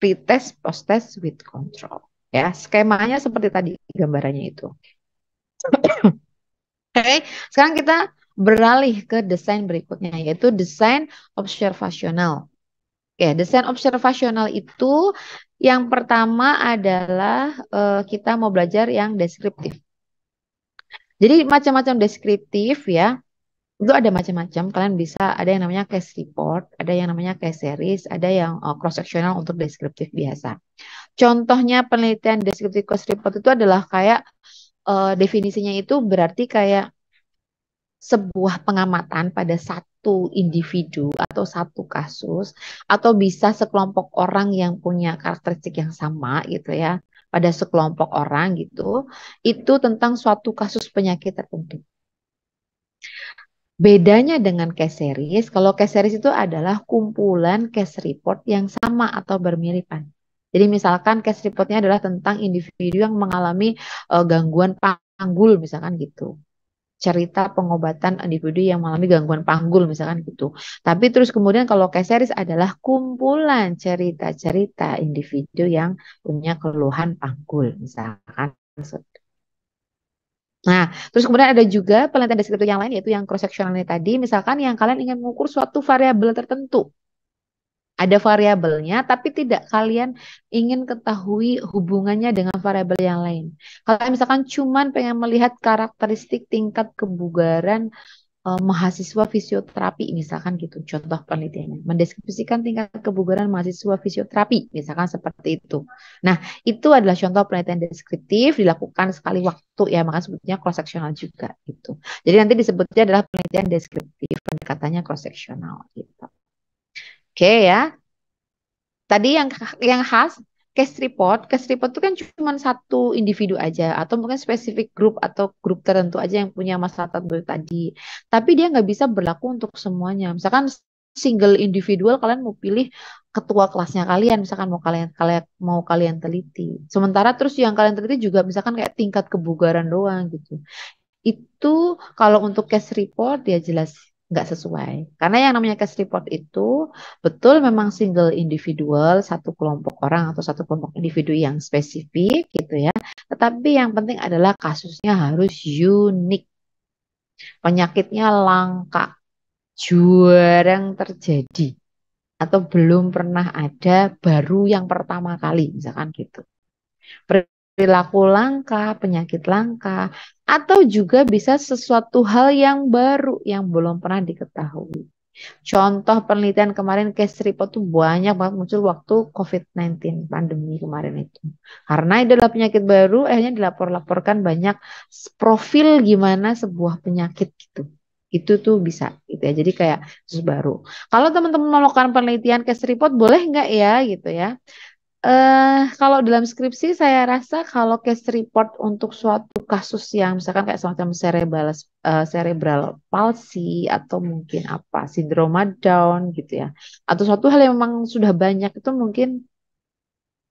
Speaker 1: pretest post-test with control. Ya, skemanya seperti tadi gambarannya itu. Oke, sekarang kita beralih ke desain berikutnya yaitu desain observasional. Oke, desain observasional itu yang pertama adalah kita mau belajar yang deskriptif. Jadi macam-macam deskriptif ya, itu ada macam-macam. Kalian bisa ada yang namanya case report, ada yang namanya case series, ada yang cross-sectional untuk deskriptif biasa. Contohnya penelitian deskriptif case report itu adalah kayak definisinya itu berarti kayak sebuah pengamatan pada satu individu atau satu kasus atau bisa sekelompok orang yang punya karakteristik yang sama gitu ya pada sekelompok orang gitu itu tentang suatu kasus penyakit tertentu. Bedanya dengan case series, kalau case series itu adalah kumpulan case report yang sama atau bermiripan. Jadi misalkan case reportnya adalah tentang individu yang mengalami gangguan panggul misalkan gitu. Cerita pengobatan individu yang mengalami gangguan panggul misalkan gitu. Tapi terus kemudian kalau case series adalah kumpulan cerita-cerita individu yang punya keluhan panggul misalkan. Nah, terus kemudian ada juga penelitian deskriptif yang lain yaitu yang cross sectional ini tadi, misalkan yang kalian ingin mengukur suatu variabel tertentu. Ada variabelnya, tapi tidak kalian ingin ketahui hubungannya dengan variabel yang lain. Kalian misalkan cuman pengen melihat karakteristik tingkat kebugaran mahasiswa fisioterapi misalkan gitu contoh penelitiannya mendeskripsikan tingkat kebugaran mahasiswa fisioterapi misalkan seperti itu. Nah itu adalah contoh penelitian deskriptif dilakukan sekali waktu ya maka sebutnya cross sectional juga gitu. Jadi nanti disebutnya adalah penelitian deskriptif pendekatannya cross sectional gitu. Oke ya. Tadi yang khas case report itu kan cuma satu individu aja atau mungkin spesifik grup atau grup tertentu aja yang punya masalah tertentu tadi. Tapi dia nggak bisa berlaku untuk semuanya. Misalkan single individual kalian mau pilih ketua kelasnya kalian, misalkan mau kalian teliti. Sementara terus yang kalian teliti juga misalkan kayak tingkat kebugaran doang gitu. Itu kalau untuk case report dia jelas nggak sesuai. Karena yang namanya case report itu betul memang single individual, satu kelompok orang atau satu kelompok individu yang spesifik gitu ya. Tetapi yang penting adalah kasusnya harus unik. Penyakitnya langka, jarang terjadi atau belum pernah ada baru yang pertama kali misalkan gitu. Perilaku langka, penyakit langka, atau juga bisa sesuatu hal yang baru yang belum pernah diketahui. Contoh penelitian kemarin case report tuh banyak banget muncul waktu COVID-19 pandemi kemarin itu. Karena itu adalah penyakit baru, akhirnya dilapor-laporkan banyak profil gimana sebuah penyakit gitu. Itu tuh bisa gitu ya. Jadi kayak kasus baru. Kalau teman-teman melakukan penelitian case report boleh nggak ya gitu ya? Kalau dalam skripsi saya rasa kalau case report untuk suatu kasus yang misalkan kayak semacam cerebral palsy atau mungkin apa sindroma Down gitu ya atau suatu hal yang memang sudah banyak itu mungkin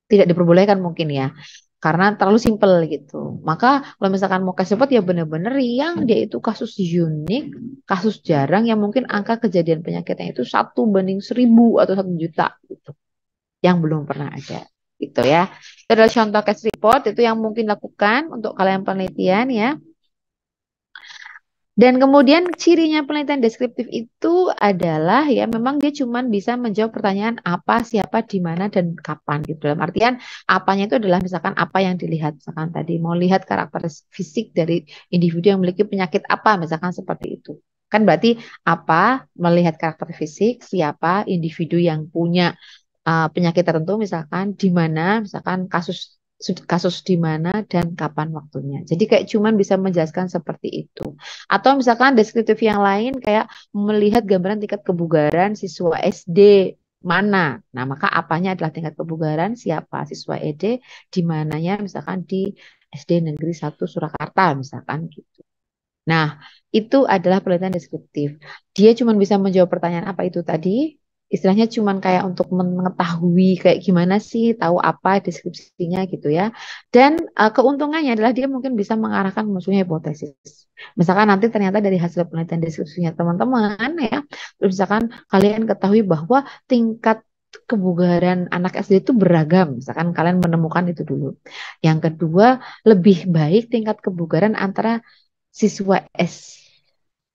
Speaker 1: tidak diperbolehkan mungkin ya karena terlalu simpel gitu. Maka kalau misalkan mau case report ya benar-benar yang dia itu kasus unik, kasus jarang yang mungkin angka kejadian penyakitnya itu 1/1000 atau 1 juta gitu yang belum pernah ada gitu ya. Itu adalah contoh case report itu yang mungkin lakukan untuk kalian penelitian ya. Dan kemudian cirinya penelitian deskriptif itu adalah ya memang dia cuma bisa menjawab pertanyaan apa, siapa, di mana, dan kapan gitu. Dalam artian apanya itu adalah misalkan apa yang dilihat. Misalkan tadi mau lihat karakter fisik dari individu yang memiliki penyakit apa misalkan seperti itu. Kan berarti apa melihat karakter fisik, siapa individu yang punya penyakit tertentu misalkan di mana misalkan kasus kasus di mana dan kapan waktunya. Jadi kayak cuman bisa menjelaskan seperti itu. Atau misalkan deskriptif yang lain kayak melihat gambaran tingkat kebugaran siswa SD mana. Nah, maka apanya adalah tingkat kebugaran siapa siswa SD di mananya misalkan di SD Negeri 1 Surakarta misalkan gitu. Nah, itu adalah penelitian deskriptif. Dia cuma bisa menjawab pertanyaan apa itu tadi? Istilahnya cuma kayak untuk mengetahui kayak gimana sih, tahu apa deskripsinya gitu ya. Dan keuntungannya adalah dia mungkin bisa mengarahkan munculnya hipotesis. Misalkan nanti ternyata dari hasil penelitian deskripsinya teman-teman ya, terus misalkan kalian ketahui bahwa tingkat kebugaran anak SD itu beragam, misalkan kalian menemukan itu dulu. Yang kedua, lebih baik tingkat kebugaran antara siswa SD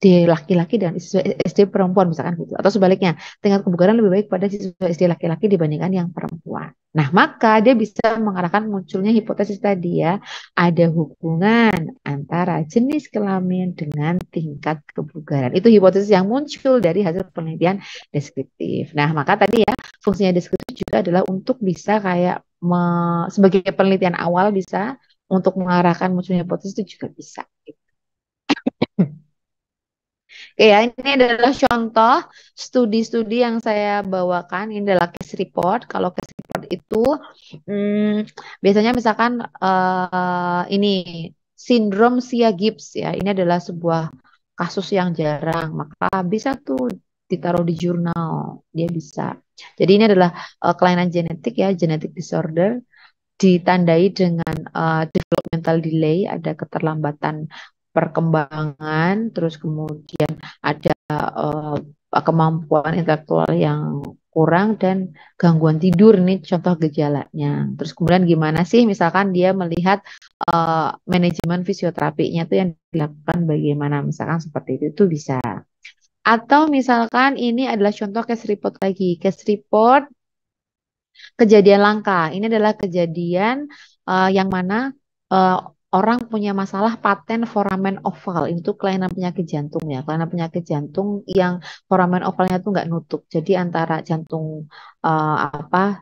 Speaker 1: laki-laki dan siswa SD perempuan misalkan gitu atau sebaliknya tingkat kebugaran lebih baik pada siswa SD laki-laki dibandingkan yang perempuan. Nah, maka dia bisa mengarahkan munculnya hipotesis tadi ya, ada hubungan antara jenis kelamin dengan tingkat kebugaran. Itu hipotesis yang muncul dari hasil penelitian deskriptif. Nah, maka tadi ya fungsinya deskriptif juga adalah untuk bisa kayak sebagai penelitian awal bisa untuk mengarahkan munculnya hipotesis itu juga bisa. Oke ya, ini adalah contoh studi-studi yang saya bawakan. Ini adalah case report. Kalau case report itu biasanya misalkan ini sindrom Sia-Gibbs ya. Ini adalah sebuah kasus yang jarang, maka bisa tuh ditaruh di jurnal. Dia bisa. Jadi ini adalah kelainan genetik ya, genetic disorder ditandai dengan developmental delay, ada keterlambatan perkembangan, terus kemudian ada kemampuan intelektual yang kurang dan gangguan tidur. Ini contoh gejalanya. Terus kemudian gimana sih misalkan dia melihat manajemen fisioterapinya itu yang dilakukan bagaimana, misalkan seperti itu bisa. Atau misalkan ini adalah contoh case report lagi. Case report kejadian langka. Ini adalah kejadian yang mana uh, orang punya masalah paten foramen oval. Itu kelainan penyakit jantung ya. Kelainan penyakit jantung yang foramen ovalnya tuh nggak nutup. Jadi antara jantung apa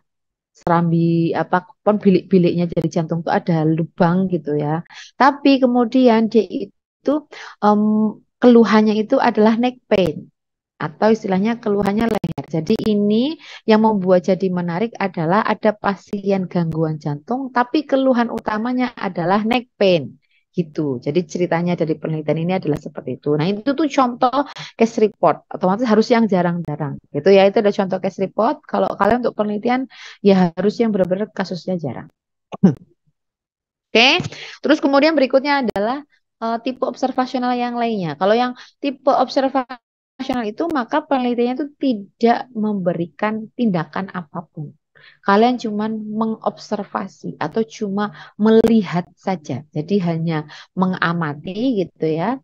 Speaker 1: serambi apa pun bilik-biliknya dari jantung tuh ada lubang gitu ya. Tapi kemudian dia itu em, keluhannya itu adalah neck pain atau istilahnya keluhannya leher. Jadi ini yang membuat jadi menarik adalah ada pasien gangguan jantung, tapi keluhan utamanya adalah neck pain. Gitu. Jadi ceritanya dari penelitian ini adalah seperti itu. Nah, itu tuh contoh case report. Otomatis harus yang jarang-jarang. Gitu ya, itu ada contoh case report. Kalau kalian untuk penelitian ya harus yang benar-benar kasusnya jarang. Oke. Terus kemudian berikutnya adalah tipe observasional yang lainnya. Kalau yang tipe observasional itu maka penelitiannya itu tidak memberikan tindakan apapun. Kalian cuma mengobservasi atau cuma melihat saja. Jadi hanya mengamati gitu ya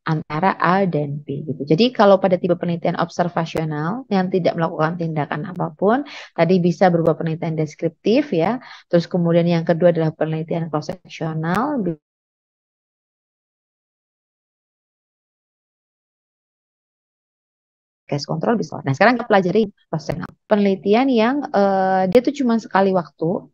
Speaker 1: antara A dan B gitu. Jadi kalau pada tipe penelitian observasional yang tidak melakukan tindakan apapun, tadi bisa berupa penelitian deskriptif ya. Terus kemudian yang kedua adalah penelitian cross-seksional, case control bisa. Nah, sekarang kita pelajari cross-seksional. Penelitian yang dia tuh cuma sekali waktu.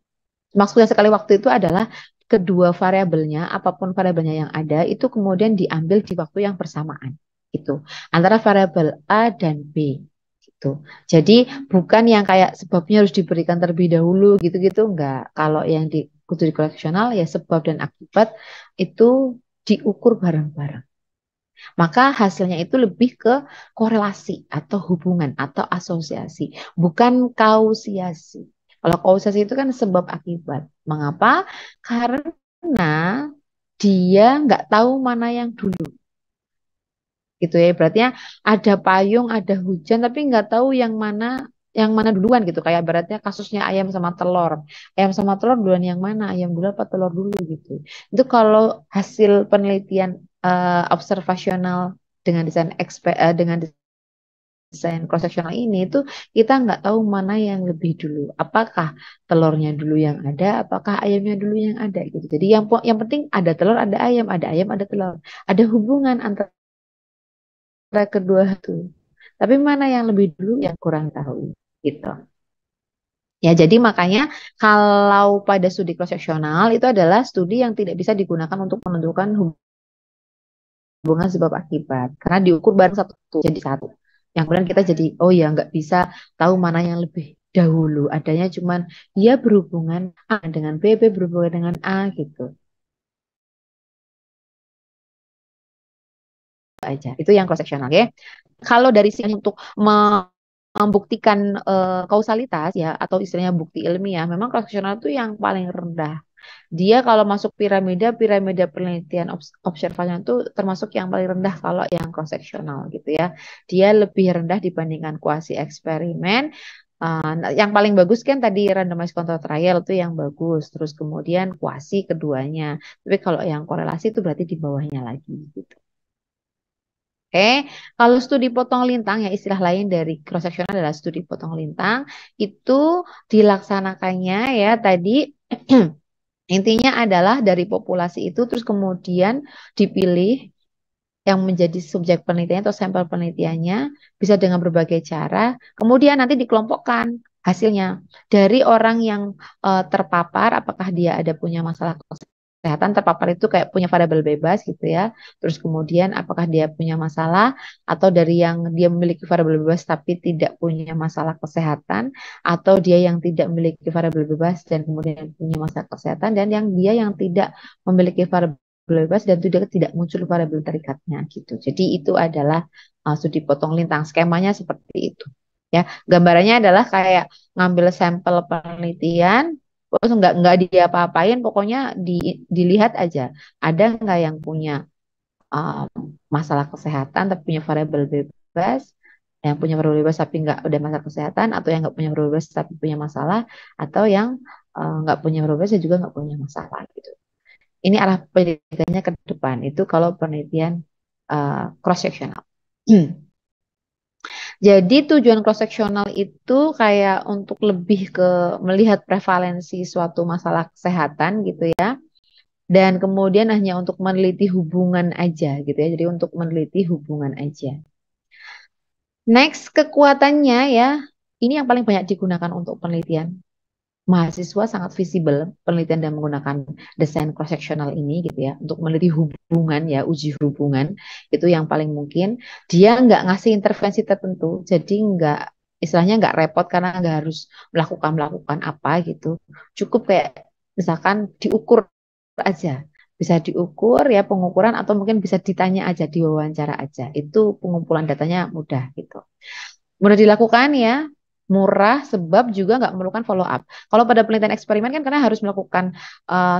Speaker 1: Maksudnya sekali waktu itu adalah kedua variabelnya, apapun variabelnya yang ada, itu kemudian diambil di waktu yang bersamaan. Gitu. Antara variabel A dan B. Gitu. Jadi bukan yang kayak sebabnya harus diberikan terlebih dahulu gitu-gitu, enggak. Kalau yang di studi koleksional ya sebab dan akibat itu diukur bareng-bareng. Maka hasilnya itu lebih ke korelasi atau hubungan atau asosiasi, bukan kausiasi. Kalau kausiasi itu kan sebab akibat. Mengapa? Karena dia nggak tahu mana yang dulu. Gitu ya. Berarti ada payung, ada hujan, tapi nggak tahu yang mana duluan gitu. Kayak beratnya kasusnya ayam sama telur. Ayam sama telur duluan yang mana? Ayam dulu apa telur dulu gitu. Itu kalau hasil penelitian observasional dengan dengan desain cross-sectional ini itu kita nggak tahu mana yang lebih dulu. Apakah telurnya dulu yang ada, apakah ayamnya dulu yang ada gitu. Jadi yang penting ada telur, ada ayam, ada telur. Ada hubungan antara kedua itu. Tapi mana yang lebih dulu yang kurang tahu gitu. Ya, jadi makanya kalau pada studi cross-seksional itu adalah studi yang tidak bisa digunakan untuk menentukan hubungan sebab akibat karena diukur bareng satu jadi satu. Yang kemudian kita jadi oh ya nggak bisa tahu mana yang lebih dahulu. Adanya cuman dia berhubungan A dengan B, B berhubungan dengan A gitu aja. Itu yang cross-seksional ya. Kalau dari sini untuk membuktikan kausalitas ya atau istilahnya bukti ilmiah, memang cross-seksional itu yang paling rendah. Dia kalau masuk piramida penelitian observasinya itu termasuk yang paling rendah kalau yang cross-seksional gitu ya. Dia lebih rendah dibandingkan kuasi eksperimen. Yang paling bagus kan tadi randomized control trial itu yang bagus. Terus kemudian kuasi keduanya. Tapi kalau yang korelasi itu berarti di bawahnya lagi gitu. Oke, kalau studi potong lintang ya istilah lain dari cross sectional adalah studi potong lintang itu dilaksanakannya ya tadi intinya adalah dari populasi itu terus kemudian dipilih yang menjadi subjek penelitian atau sampel penelitiannya bisa dengan berbagai cara, kemudian nanti dikelompokkan hasilnya dari orang yang terpapar apakah dia ada punya masalah kesehatan terpapar itu kayak punya variabel bebas gitu ya. Terus kemudian apakah dia punya masalah atau dari yang dia memiliki variabel bebas tapi tidak punya masalah kesehatan atau dia yang tidak memiliki variabel bebas dan kemudian punya masalah kesehatan dan yang dia yang tidak memiliki variabel bebas dan tidak muncul variabel terikatnya gitu. Jadi itu adalah studi potong lintang. Skemanya seperti itu. Ya, gambarannya adalah kayak ngambil sampel penelitian, terus nggak diapa-apain, pokoknya dilihat aja ada nggak yang punya um, masalah kesehatan tapi punya variabel bebas, yang punya variabel bebas tapi nggak ada masalah kesehatan, atau yang nggak punya variabel bebas tapi punya masalah, atau yang nggak punya variabel bebas dan juga nggak punya masalah gitu. Ini arah penelitiannya ke depan itu kalau penelitian cross sectional. Jadi tujuan cross sectional itu kayak untuk lebih ke melihat prevalensi suatu masalah kesehatan gitu ya. Dan kemudian hanya untuk meneliti hubungan aja gitu ya. Jadi untuk meneliti hubungan aja. Next, kekuatannya ya. Ini yang paling banyak digunakan untuk penelitian. Mahasiswa sangat visible penelitian dan menggunakan desain cross sectional ini gitu ya untuk meneliti hubungan ya, uji hubungan itu yang paling mungkin. Dia nggak ngasih intervensi tertentu, jadi nggak, istilahnya nggak repot karena nggak harus melakukan apa gitu. Cukup kayak misalkan diukur aja, bisa diukur ya, pengukuran, atau mungkin bisa ditanya aja, diwawancara aja, itu pengumpulan datanya mudah gitu. Mudah dilakukan ya, murah, sebab juga nggak memerlukan follow up. Kalau pada penelitian eksperimen kan karena harus melakukan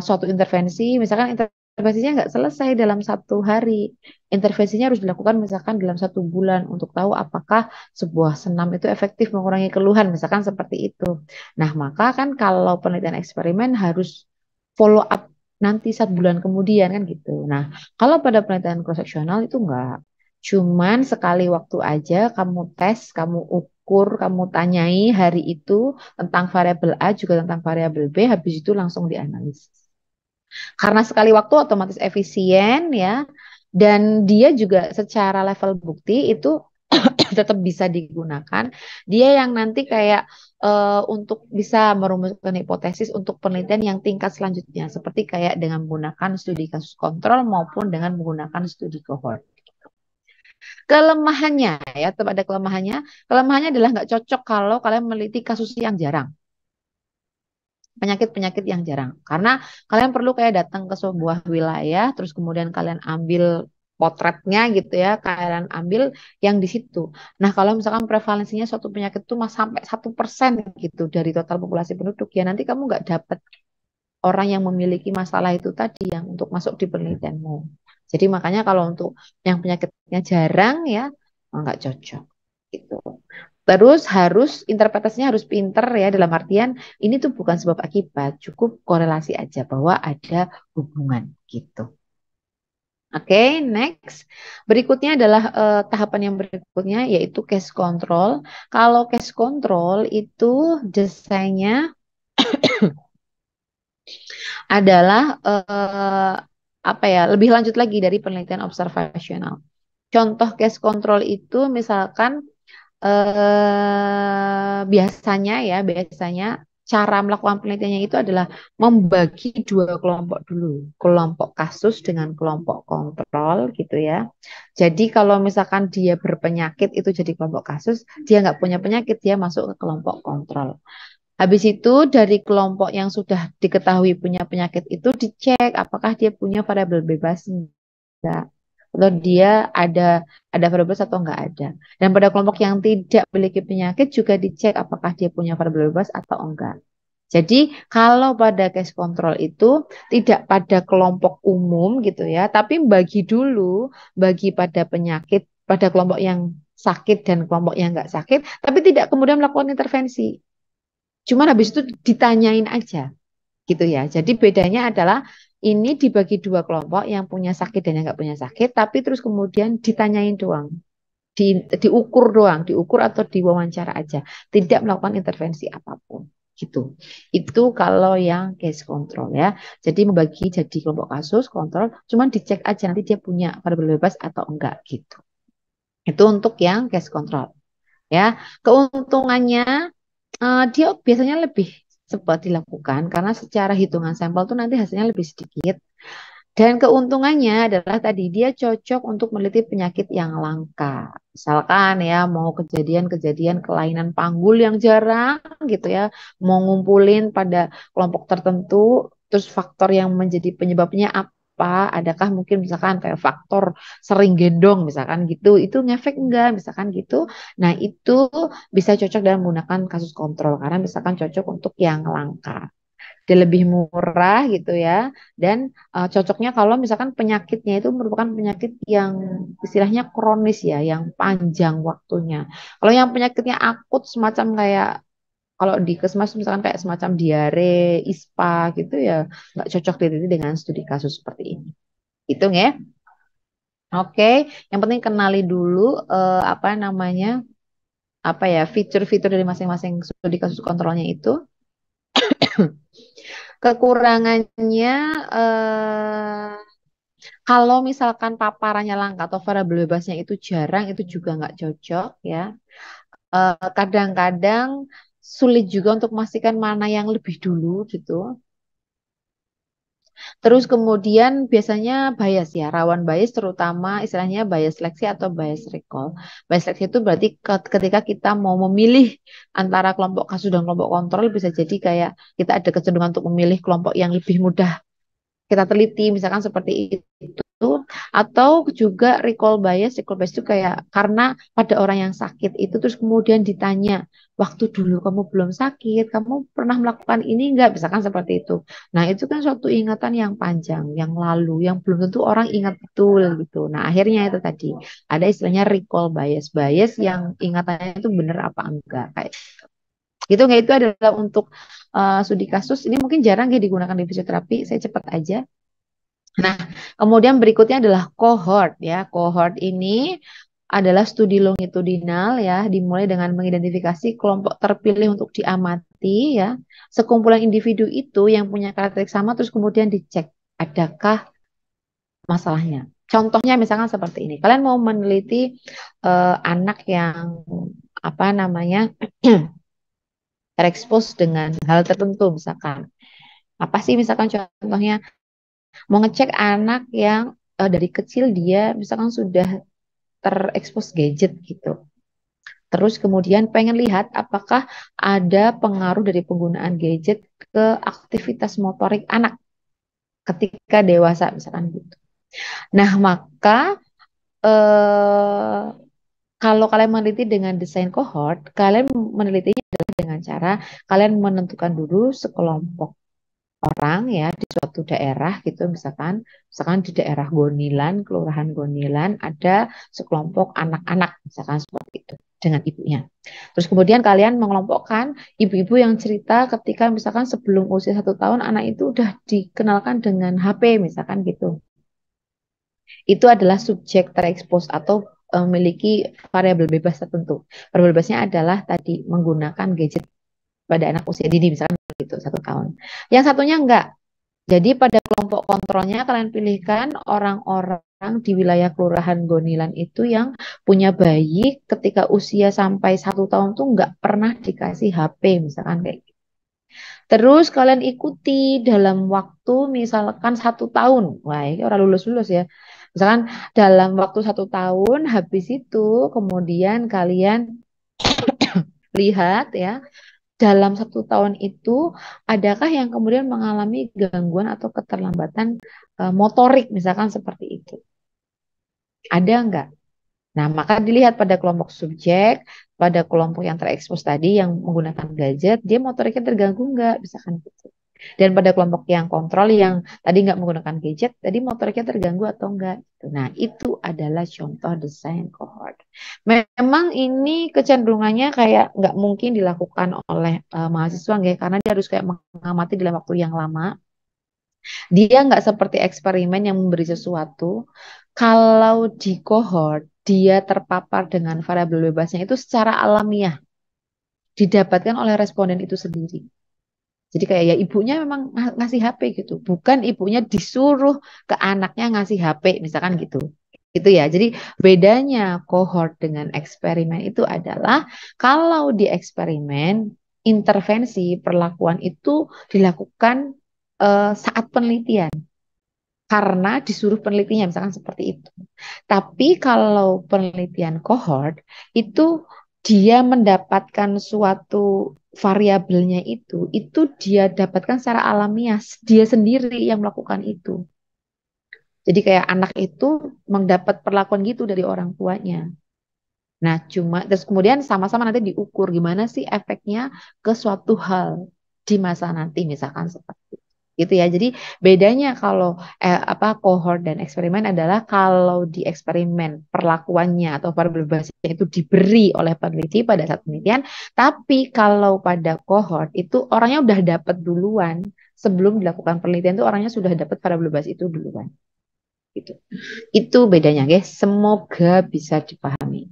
Speaker 1: suatu intervensi, misalkan intervensinya nggak selesai dalam 1 hari, intervensinya harus dilakukan misalkan dalam 1 bulan untuk tahu apakah sebuah senam itu efektif mengurangi keluhan, misalkan seperti itu. Nah, maka kan kalau penelitian eksperimen harus follow up nanti 1 bulan kemudian kan gitu. Nah, kalau pada penelitian cross sectional itu enggak. Cuman sekali waktu aja kamu tes, kamu ukur, kamu tanyai hari itu tentang variabel A juga tentang variabel B, habis itu langsung dianalisis. Karena sekali waktu otomatis efisien ya, dan dia juga secara level bukti itu tetap bisa digunakan. Dia yang nanti kayak untuk bisa merumuskan hipotesis untuk penelitian yang tingkat selanjutnya, seperti kayak dengan menggunakan studi kasus kontrol maupun dengan menggunakan studi kohort. Kelemahannya ya, tetap ada kelemahannya. Kelemahannya adalah nggak cocok kalau kalian meneliti kasus yang jarang, penyakit-penyakit yang jarang. Karena kalian perlu kayak datang ke sebuah wilayah, terus kemudian kalian ambil potretnya gitu ya, kalian ambil yang di situ. Nah, kalau misalkan prevalensinya suatu penyakit itu sampai 1% gitu dari total populasi penduduk, ya nanti kamu nggak dapat orang yang memiliki masalah itu tadi yang untuk masuk di penelitianmu. Jadi makanya kalau untuk yang penyakitnya jarang ya, nggak cocok gitu. Terus harus interpretasinya harus pinter ya, dalam artian ini tuh bukan sebab akibat, cukup korelasi aja bahwa ada hubungan gitu. Oke, next. Berikutnya adalah tahapan yang berikutnya yaitu case control. Kalau case control itu desainnya adalah apa ya, lebih lanjut lagi dari penelitian observasional. Contoh case control itu misalkan biasanya cara melakukan penelitiannya itu adalah membagi 2 kelompok dulu, kelompok kasus dengan kelompok kontrol gitu ya. Jadi kalau misalkan dia berpenyakit itu jadi kelompok kasus, dia nggak punya penyakit dia masuk ke kelompok kontrol. Habis itu dari kelompok yang sudah diketahui punya penyakit itu dicek apakah dia punya variabel bebas enggak, atau dia ada variabel bebas atau enggak ada. Dan pada kelompok yang tidak memiliki penyakit juga dicek apakah dia punya variabel bebas atau enggak. Jadi kalau pada case control itu tidak pada kelompok umum gitu ya, tapi bagi pada penyakit, pada kelompok yang sakit dan kelompok yang enggak sakit, tapi tidak kemudian melakukan intervensi. Cuman habis itu ditanyain aja gitu ya. Jadi bedanya adalah ini dibagi 2 kelompok yang punya sakit dan yang nggak punya sakit, tapi terus kemudian ditanyain doang, diukur atau diwawancara aja, tidak melakukan intervensi apapun gitu. Itu kalau yang case control ya. Jadi membagi jadi kelompok kasus, kontrol, cuman dicek aja nanti dia punya variabel bebas atau enggak gitu. Itu untuk yang case control ya. Keuntungannya dia biasanya lebih cepat dilakukan karena secara hitungan sampel tuh nanti hasilnya lebih sedikit. Dan keuntungannya adalah tadi dia cocok untuk meneliti penyakit yang langka. Misalkan ya mau kejadian-kejadian kelainan panggul yang jarang gitu ya, mau ngumpulin pada kelompok tertentu, terus faktor yang menjadi penyebabnya apa? Adakah mungkin misalkan kayak faktor sering gendong misalkan gitu, itu ngefek enggak misalkan gitu. Nah, itu bisa cocok dalam menggunakan kasus kontrol karena misalkan cocok untuk yang langka. Dia lebih murah gitu ya. Dan cocoknya kalau misalkan penyakitnya itu merupakan penyakit yang istilahnya kronis ya, yang panjang waktunya. Kalau yang penyakitnya akut semacam kayak kalau di Kesmas misalkan kayak semacam diare, ISPA gitu ya, nggak cocok diteliti dengan studi kasus seperti ini. Itu ya. Oke, yang penting kenali dulu apa namanya, apa ya, fitur-fitur dari masing-masing studi kasus kontrolnya itu. Kekurangannya kalau misalkan paparannya langka atau variabel bebasnya itu jarang, itu juga nggak cocok ya. Kadang-kadang sulit juga untuk memastikan mana yang lebih dulu gitu. Terus kemudian biasanya bias ya, rawan bias terutama istilahnya bias seleksi atau bias recall. Bias seleksi itu berarti ketika kita mau memilih antara kelompok kasus dan kelompok kontrol bisa jadi kayak kita ada kecenderungan untuk memilih kelompok yang lebih mudah kita teliti misalkan seperti itu, atau juga recall bias itu kayak karena pada orang yang sakit itu terus kemudian ditanya waktu dulu kamu belum sakit kamu pernah melakukan ini enggak misalkan seperti itu. Nah, itu kan suatu ingatan yang panjang yang lalu yang belum tentu orang ingat betul gitu. Nah, akhirnya itu tadi ada istilahnya recall bias yang ingatannya itu benar apa enggak kayak gitu. Nggak, itu adalah untuk studi kasus ini mungkin jarang ya digunakan di fisioterapi. Saya cepat aja. Nah, kemudian berikutnya adalah cohort ya. Cohort ini adalah studi longitudinal ya, dimulai dengan mengidentifikasi kelompok terpilih untuk diamati ya. Sekumpulan individu itu yang punya karakteristik sama terus kemudian dicek adakah masalahnya. Contohnya misalkan seperti ini. Kalian mau meneliti anak yang apa namanya terekspos dengan hal tertentu misalkan. Apa sih misalkan contohnya? Mau ngecek anak yang dari kecil dia misalkan sudah terekspos gadget gitu. Terus kemudian pengen lihat apakah ada pengaruh dari penggunaan gadget ke aktivitas motorik anak ketika dewasa misalkan gitu. Nah, maka eh, kalau kalian meneliti dengan desain cohort, kalian menelitinya adalah dengan cara kalian menentukan dulu sekelompok orang ya di suatu daerah gitu misalkan di daerah Gonilan, Kelurahan Gonilan ada sekelompok anak-anak misalkan seperti itu dengan ibunya. Terus kemudian kalian mengelompokkan ibu-ibu yang cerita ketika misalkan sebelum usia 1 tahun anak itu udah dikenalkan dengan HP misalkan gitu. Itu adalah subjek terekspos atau memiliki variabel bebas tertentu. Variabel bebasnya adalah tadi menggunakan gadget pada anak usia dini misalkan itu 1 tahun. Yang satunya enggak. Jadi pada kelompok kontrolnya kalian pilihkan orang-orang di wilayah Kelurahan Gonilan itu yang punya bayi ketika usia sampai 1 tahun tuh nggak pernah dikasih HP misalkan kayak gitu. Terus kalian ikuti dalam waktu misalkan 1 tahun. Wah, ini orang lulus-lulus ya. Misalkan dalam waktu 1 tahun habis itu kemudian kalian lihat ya dalam 1 tahun itu adakah yang kemudian mengalami gangguan atau keterlambatan motorik misalkan seperti itu. Ada enggak? Nah, maka dilihat pada kelompok subjek, pada kelompok yang terekspos tadi yang menggunakan gadget, dia motoriknya terganggu enggak? Misalkan gitu. Dan pada kelompok yang kontrol yang tadi nggak menggunakan gadget, tadi motoriknya terganggu atau enggak? Gitu. Nah, itu adalah contoh desain cohort. Memang ini kecenderungannya kayak nggak mungkin dilakukan oleh mahasiswa nggak, karena dia harus kayak mengamati dalam waktu yang lama. Dia nggak seperti eksperimen yang memberi sesuatu. Kalau di cohort, dia terpapar dengan variabel bebasnya itu secara alamiah didapatkan oleh responden itu sendiri. Jadi kayak ya ibunya memang ngasih HP gitu, bukan ibunya disuruh ke anaknya ngasih HP misalkan gitu. Gitu ya. Jadi bedanya cohort dengan eksperimen itu adalah kalau di eksperimen intervensi perlakuan itu dilakukan saat penelitian. karena disuruh penelitinya, misalkan seperti itu. Tapi kalau penelitian cohort itu dia mendapatkan suatu variabelnya itu dia dapatkan secara alamiah, dia sendiri yang melakukan itu. Jadi kayak anak itu mendapat perlakuan gitu dari orang tuanya. Nah, terus kemudian sama-sama nanti diukur gimana sih efeknya ke suatu hal di masa nanti, misalkan seperti itu. Gitu ya. Jadi bedanya kalau cohort dan eksperimen adalah kalau di eksperimen perlakuannya atau variabel basisnya itu diberi oleh peneliti pada saat penelitian, tapi kalau pada cohort itu orangnya udah dapat duluan sebelum dilakukan penelitian itu orangnya sudah dapat variabel basis itu duluan. Gitu. Itu bedanya, guys. Semoga bisa dipahami.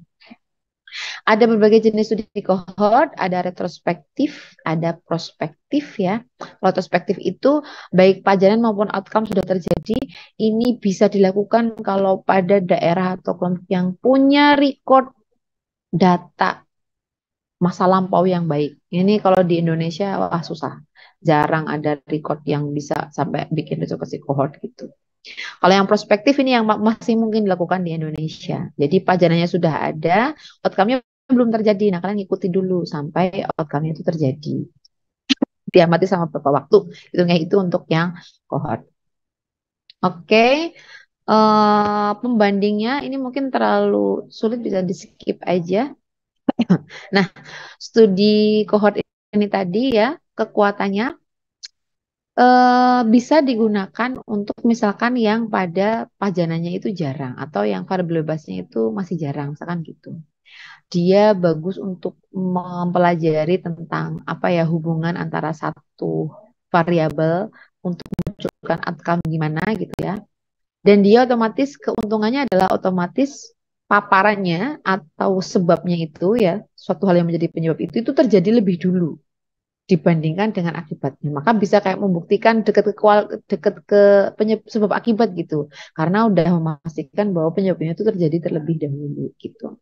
Speaker 1: Ada berbagai jenis studi cohort, ada retrospektif, ada prospektif ya. Retrospektif itu baik pelajaran maupun outcome sudah terjadi. Ini bisa dilakukan kalau pada daerah atau kelompok yang punya record data masa lampau yang baik. Ini kalau di Indonesia wah susah. Jarang ada record yang bisa sampai bikin retrospektif cohort gitu. Kalau yang prospektif ini yang masih mungkin dilakukan di Indonesia. Jadi pelajarannya sudah ada, outcome-nya belum terjadi. Nah, kalian ikuti dulu sampai outcome-nya itu terjadi. Diamati sama beberapa waktu. Itu untuk yang cohort. Oke. Pembandingnya ini mungkin terlalu sulit, bisa di skip aja. Nah, studi cohort ini tadi ya, kekuatannya bisa digunakan untuk misalkan yang pada pajanannya itu jarang atau yang variabel basisnya itu masih jarang, misalkan gitu. Dia bagus untuk mempelajari tentang apa ya hubungan antara satu variabel untuk menunjukkan outcome gimana gitu ya. Dan dia otomatis keuntungannya adalah otomatis paparannya atau sebabnya itu ya, suatu hal yang menjadi penyebab itu terjadi lebih dulu dibandingkan dengan akibatnya. Maka bisa kayak membuktikan dekat ke sebab akibat gitu. Karena udah memastikan bahwa penyebabnya itu terjadi terlebih dahulu gitu.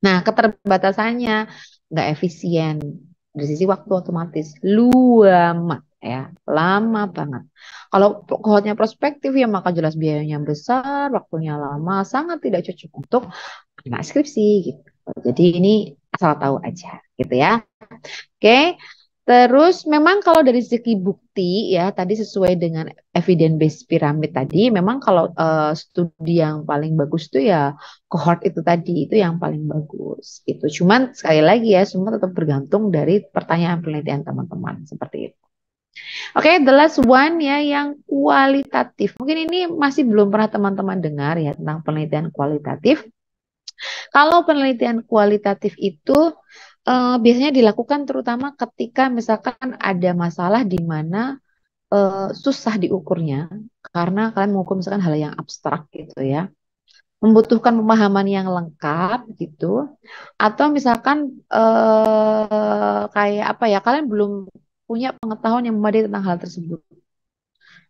Speaker 1: Nah, keterbatasannya nggak efisien dari sisi waktu, otomatis lama ya, lama banget. Kalau kohortnya prospektif ya maka jelas biayanya besar, waktunya lama, sangat tidak cocok untuk anak skripsi gitu. Jadi ini asal tahu aja gitu ya. Oke. Terus memang kalau dari segi bukti ya tadi sesuai dengan evidence based pyramid tadi, memang kalau studi yang paling bagus itu ya cohort itu tadi itu yang paling bagus gitu. Cuman sekali lagi ya semua tetap bergantung dari pertanyaan penelitian teman-teman seperti itu. Oke, the last one ya yang kualitatif. Mungkin ini masih belum pernah teman-teman dengar ya tentang penelitian kualitatif. Kalau penelitian kualitatif itu biasanya dilakukan terutama ketika misalkan ada masalah di mana susah diukurnya karena kalian mengukur misalkan hal yang abstrak gitu ya, membutuhkan pemahaman yang lengkap gitu, atau misalkan kayak apa ya, kalian belum punya pengetahuan yang memadai tentang hal tersebut.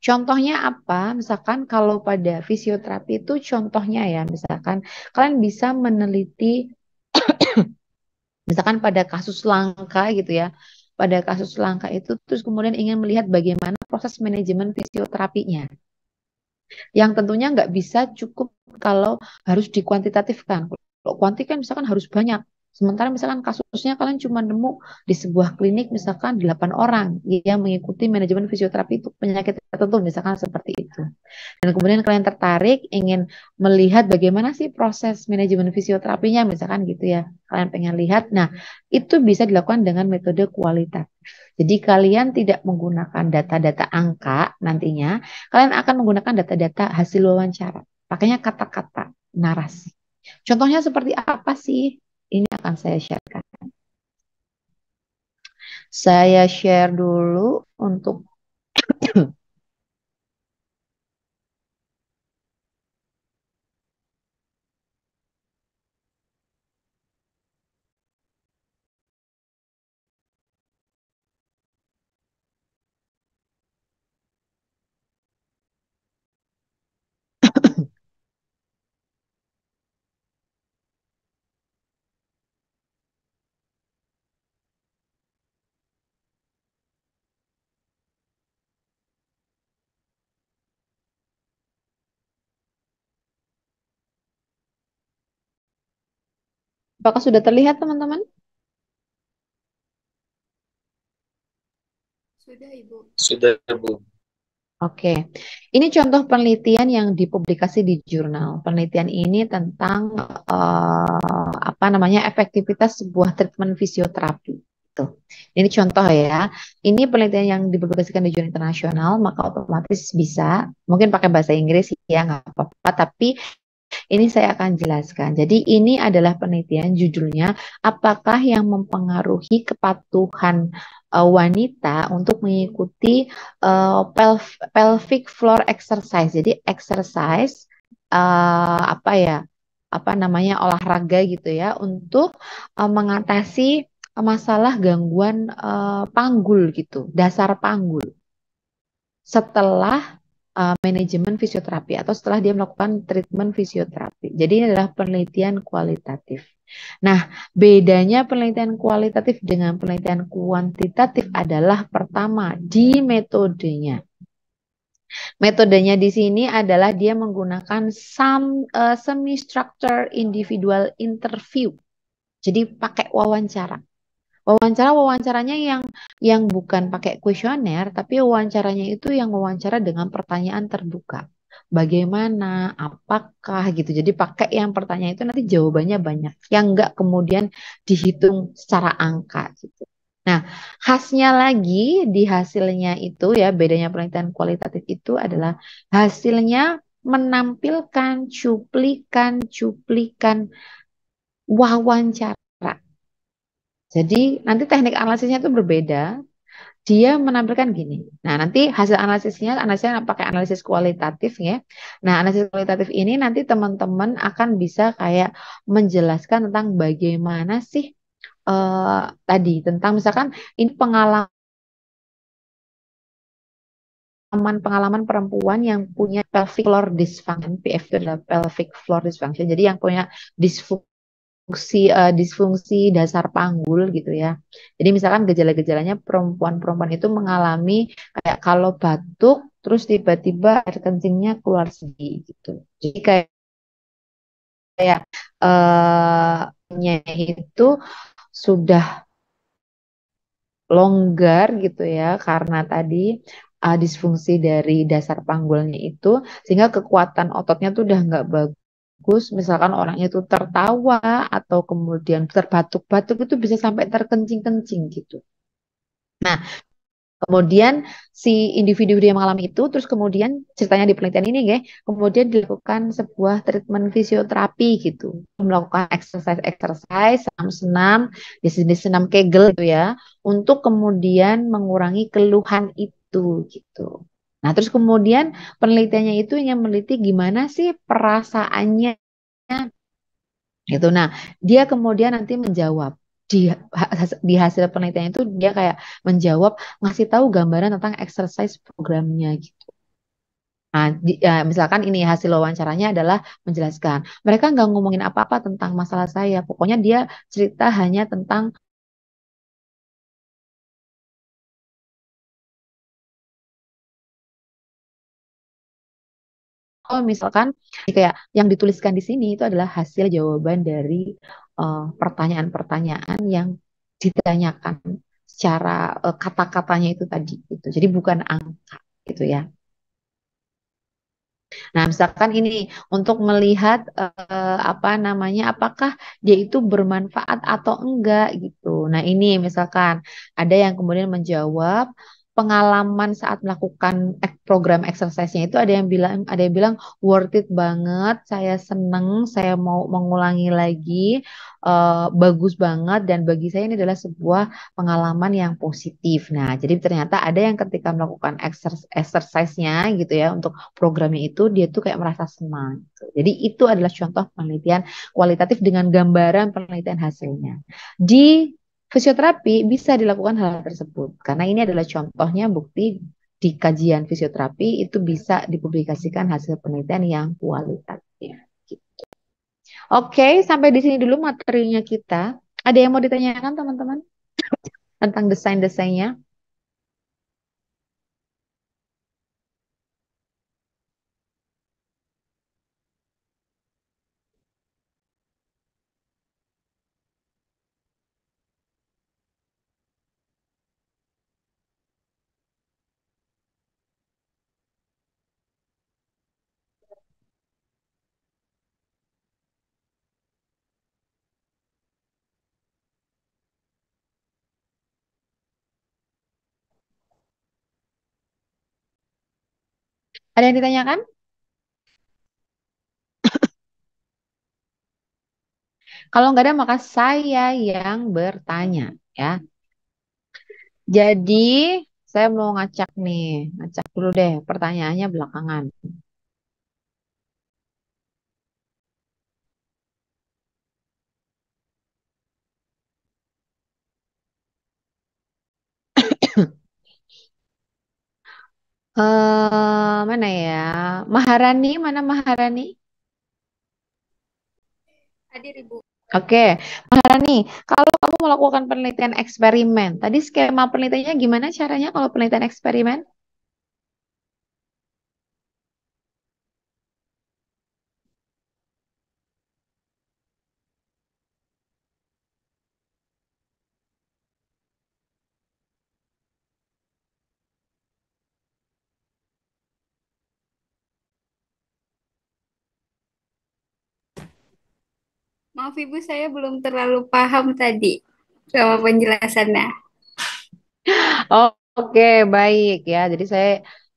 Speaker 1: Contohnya apa? Misalkan kalau pada fisioterapi itu contohnya ya, misalkan kalian bisa meneliti misalkan pada kasus langka gitu ya. Pada kasus langka itu terus kemudian ingin melihat bagaimana proses manajemen fisioterapinya. Yang tentunya nggak bisa cukup kalau harus dikuantitatifkan. Kalau kuanti kan misalkan harus banyak. Sementara misalkan kasusnya kalian cuma nemu di sebuah klinik misalkan 8 orang yang mengikuti manajemen fisioterapi untuk penyakit tertentu misalkan seperti itu. Dan kemudian kalian tertarik ingin melihat bagaimana sih proses manajemen fisioterapinya misalkan gitu ya. Kalian pengen lihat. Nah, itu bisa dilakukan dengan metode kualitatif. Jadi kalian tidak menggunakan data-data angka nantinya, kalian akan menggunakan data-data hasil wawancara. Pakainya kata-kata, narasi. Contohnya seperti apa sih? Ini akan saya sharekan. Saya share dulu untuk Apakah sudah terlihat teman-teman?
Speaker 3: Sudah, Ibu.
Speaker 4: Sudah, Bu.
Speaker 1: Oke, ini contoh penelitian yang dipublikasi di jurnal. Penelitian ini tentang apa namanya efektivitas sebuah treatment fisioterapi. Tuh. Ini contoh ya. Ini penelitian yang dipublikasikan di jurnal internasional, maka otomatis bisa, mungkin pakai bahasa Inggris ya nggak apa-apa. Tapi ini saya akan jelaskan. Jadi ini adalah penelitian judulnya apakah yang mempengaruhi kepatuhan wanita untuk mengikuti pelvic floor exercise. Jadi exercise apa ya? Apa namanya olahraga gitu ya untuk mengatasi masalah gangguan panggul gitu, dasar panggul setelah manajemen fisioterapi atau setelah dia melakukan treatment fisioterapi. Jadi ini adalah penelitian kualitatif. Nah, bedanya penelitian kualitatif dengan penelitian kuantitatif adalah pertama di metodenya. Metodenya di sini adalah dia menggunakan semi-structured individual interview. Jadi pakai wawancara. Wawancaranya yang bukan pakai kuesioner, tapi wawancaranya itu yang wawancara dengan pertanyaan terbuka. Bagaimana, apakah gitu. Jadi pakai yang pertanyaan itu nanti jawabannya banyak. Yang enggak kemudian dihitung secara angka gitu. Nah, khasnya lagi di hasilnya itu ya, bedanya penelitian kualitatif itu adalah hasilnya menampilkan cuplikan-cuplikan wawancara. Jadi nanti teknik analisisnya itu berbeda. Dia menampilkan gini. Nah, nanti hasil analisisnya pakai analisis kualitatif ya. Nah, analisis kualitatif ini nanti teman-teman akan bisa kayak menjelaskan tentang bagaimana sih tadi tentang misalkan ini pengalaman perempuan yang punya pelvic floor dysfunction. PF itu adalah pelvic floor dysfunction. Jadi yang punya disfungsi dasar panggul gitu ya. Jadi misalkan gejala-gejalanya perempuan-perempuan itu mengalami kayak kalau batuk terus tiba-tiba air kencingnya keluar sendiri gitu. Jadi kayak nya itu sudah longgar gitu ya karena tadi disfungsi dari dasar panggulnya itu sehingga kekuatan ototnya tuh udah nggak bagus. Misalkan orangnya itu tertawa atau kemudian terbatuk-batuk itu bisa sampai terkencing-kencing gitu. Nah, kemudian si individu yang mengalami itu, terus kemudian ceritanya di penelitian ini, ya, kemudian dilakukan sebuah treatment fisioterapi gitu, melakukan exercise, senam-senam, jenis senam Kegel gitu ya, untuk kemudian mengurangi keluhan itu gitu. Nah, terus kemudian penelitiannya itu yang meneliti gimana sih perasaannya gitu. Nah, dia kemudian nanti menjawab di hasil penelitian itu dia kayak menjawab ngasih tahu gambaran tentang exercise programnya gitu. Nah, ya, misalkan ini hasil wawancaranya adalah menjelaskan mereka nggak ngomongin apa-apa tentang masalah saya, pokoknya dia cerita hanya tentang oh misalkan kayak yang dituliskan di sini itu adalah hasil jawaban dari pertanyaan-pertanyaan yang ditanyakan secara kata-katanya itu tadi gitu. Jadi bukan angka gitu ya. Nah, misalkan ini untuk melihat apa namanya, apakah dia itu bermanfaat atau enggak gitu. Nah, ini misalkan ada yang kemudian menjawab pengalaman saat melakukan program exercise-nya itu ada yang bilang worth it banget, saya seneng, saya mau mengulangi lagi, bagus banget dan bagi saya ini adalah sebuah pengalaman yang positif. Nah, jadi ternyata ada yang ketika melakukan exercise-nya gitu ya untuk programnya itu dia tuh kayak merasa senang gitu. Jadi itu adalah contoh penelitian kualitatif dengan gambaran penelitian hasilnya. Di fisioterapi bisa dilakukan hal tersebut karena ini adalah contohnya bukti di kajian fisioterapi itu bisa dipublikasikan hasil penelitian yang kualitatif. Oke, sampai di sini dulu materinya kita. Ada yang mau ditanyakan teman-teman tentang desain-desainnya? Ada yang ditanyakan? Kalau nggak ada, maka saya yang bertanya, ya. Jadi, saya mau ngacak nih. Ngacak dulu deh, pertanyaannya belakangan. Mana ya? Maharani, mana Maharani?
Speaker 2: Hadir Ibu.
Speaker 1: Oke, Maharani, kalau kamu melakukan penelitian eksperimen, tadi skema penelitiannya gimana caranya kalau penelitian eksperimen?
Speaker 2: Maaf Ibu, saya belum terlalu paham tadi sama penjelasannya.
Speaker 1: Oh, oke, baik ya. Jadi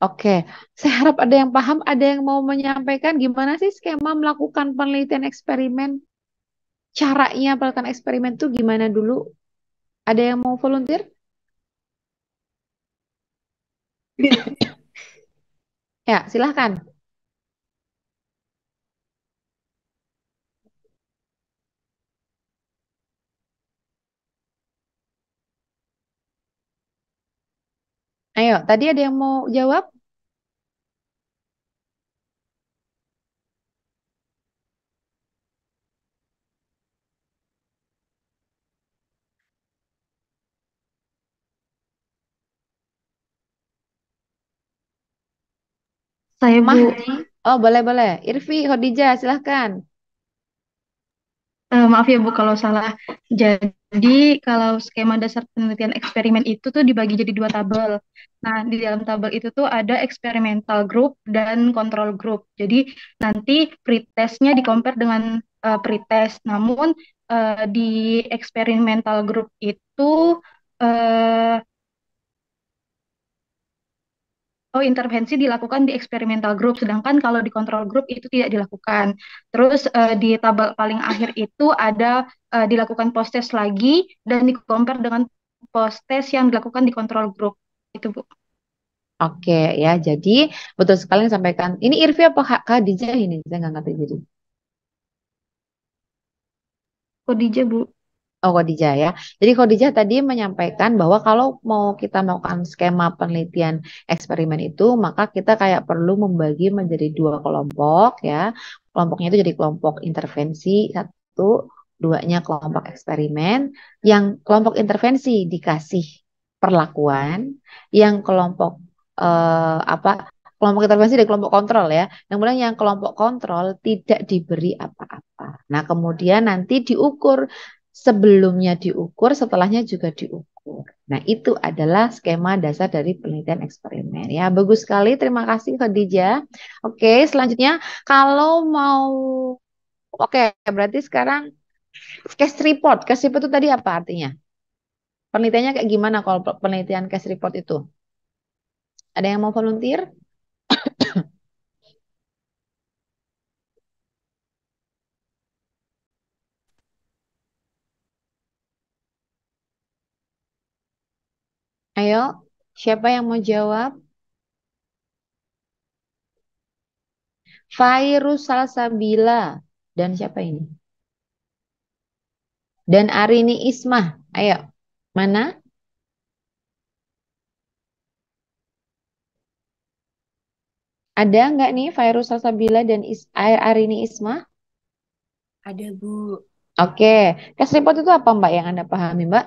Speaker 1: oke, saya harap ada yang paham, ada yang mau menyampaikan gimana sih skema melakukan penelitian eksperimen? Caranya melakukan eksperimen tuh gimana dulu? Ada yang mau volunteer? Ya, silahkan. Ayo, tadi ada yang mau jawab?
Speaker 5: Saya Bu,
Speaker 1: Mahdi? Oh, boleh-boleh. Irfi, Khadijah, silahkan.
Speaker 5: maaf ya Bu kalau salah. Jadi kalau skema dasar penelitian eksperimen itu tuh dibagi jadi dua tabel. Nah, di dalam tabel itu tuh ada experimental group dan control group. Jadi nanti pretestnya di-compare dengan pretest. Namun di experimental group itu eh, intervensi dilakukan di eksperimental group, sedangkan kalau di kontrol group itu tidak dilakukan. Terus di tabel paling akhir itu ada dilakukan post test lagi dan di-compare dengan post test yang dilakukan di kontrol group. Itu Bu.
Speaker 1: Oke, ya. Jadi, betul sekali yang disampaikan. Ini Irfi apa Khadijah ini? Saya nggak ngerti jadi.
Speaker 5: Kodija Bu.
Speaker 1: Oh, Khadijah ya. Jadi Khadijah tadi menyampaikan bahwa kalau mau kita melakukan skema penelitian eksperimen itu, maka kita kayak perlu membagi menjadi dua kelompok ya. Kelompoknya itu jadi kelompok intervensi satu, duanya kelompok eksperimen. Yang kelompok intervensi dikasih perlakuan, yang kelompok apa? Kelompok intervensi dan kelompok kontrol ya. Kemudian yang kelompok kontrol tidak diberi apa-apa. Nah, kemudian nanti diukur. Sebelumnya diukur, setelahnya juga diukur. Nah, itu adalah skema dasar dari penelitian eksperimen. Ya, bagus sekali. Terima kasih, Khadijah. Oke, selanjutnya kalau mau, oke, berarti sekarang case report. Case report itu tadi apa artinya? Penelitiannya kayak gimana kalau penelitian case report itu? Ada yang mau volunteer? Ayo, siapa yang mau jawab? Virus Salsabila. Dan siapa ini? Dan Arini Ismah. Ayo, mana? Ada nggak nih virus Salsabila dan Arini Isma?
Speaker 6: Ada, Bu.
Speaker 1: Oke, case report itu apa Mbak yang Anda pahami Mbak?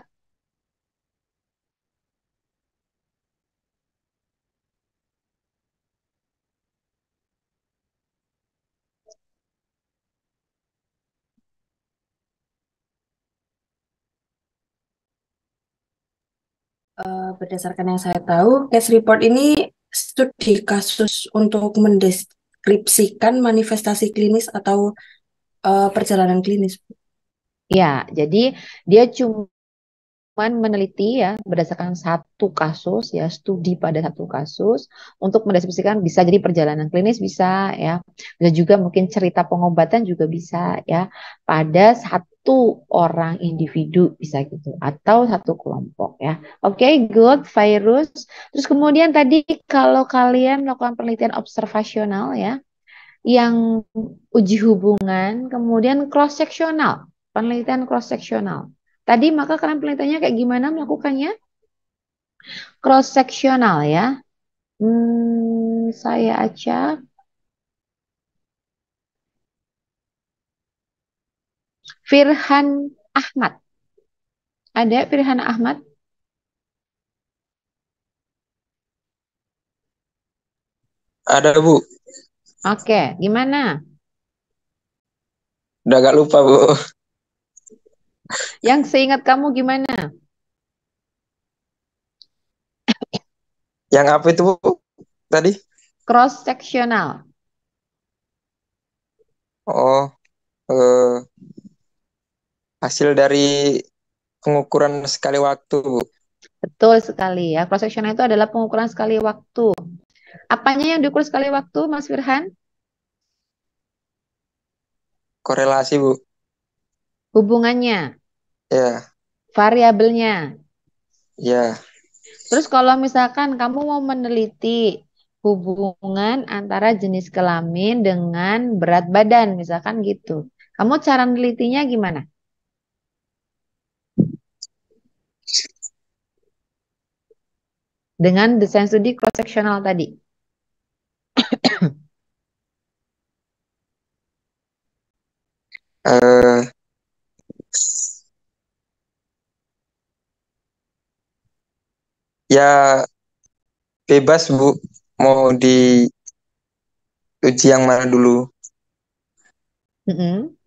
Speaker 6: Berdasarkan yang saya tahu, case report ini studi kasus untuk mendeskripsikan manifestasi klinis atau perjalanan klinis.
Speaker 1: Ya, jadi dia cuma meneliti ya berdasarkan satu kasus ya, studi pada satu kasus untuk mendeskripsikan, bisa jadi perjalanan klinis bisa ya, bisa juga mungkin cerita pengobatan juga bisa ya, pada satu orang individu bisa gitu atau satu kelompok ya. Oke, good, Virus. Terus kemudian tadi kalau kalian melakukan penelitian observasional ya, yang uji hubungan, kemudian cross seksional, penelitian cross seksional. Tadi maka kalian penelitiannya kayak gimana melakukannya? Cross seksional ya. Saya acak. Firhan Ahmad. Ada Firhan Ahmad?
Speaker 7: Ada Bu,
Speaker 1: Oke, gimana?
Speaker 7: udah agak lupa Bu.
Speaker 1: Yang seingat kamu gimana?
Speaker 7: Yang apa itu Bu tadi?
Speaker 1: Cross seksional.
Speaker 7: Oh, hasil dari pengukuran sekali waktu Bu.
Speaker 1: Betul sekali ya. Cross seksional itu adalah pengukuran sekali waktu. Apanya yang diukur sekali waktu, Mas Firhan?
Speaker 7: Korelasi Bu.
Speaker 1: Hubungannya,
Speaker 7: Ya,
Speaker 1: variabelnya.
Speaker 7: ya.
Speaker 1: Terus kalau misalkan kamu mau meneliti hubungan antara jenis kelamin dengan berat badan, misalkan gitu. Kamu cara menelitinya gimana? Dengan desain studi cross sectional tadi.
Speaker 7: Eh, ya bebas Bu, mau diuji yang mana dulu.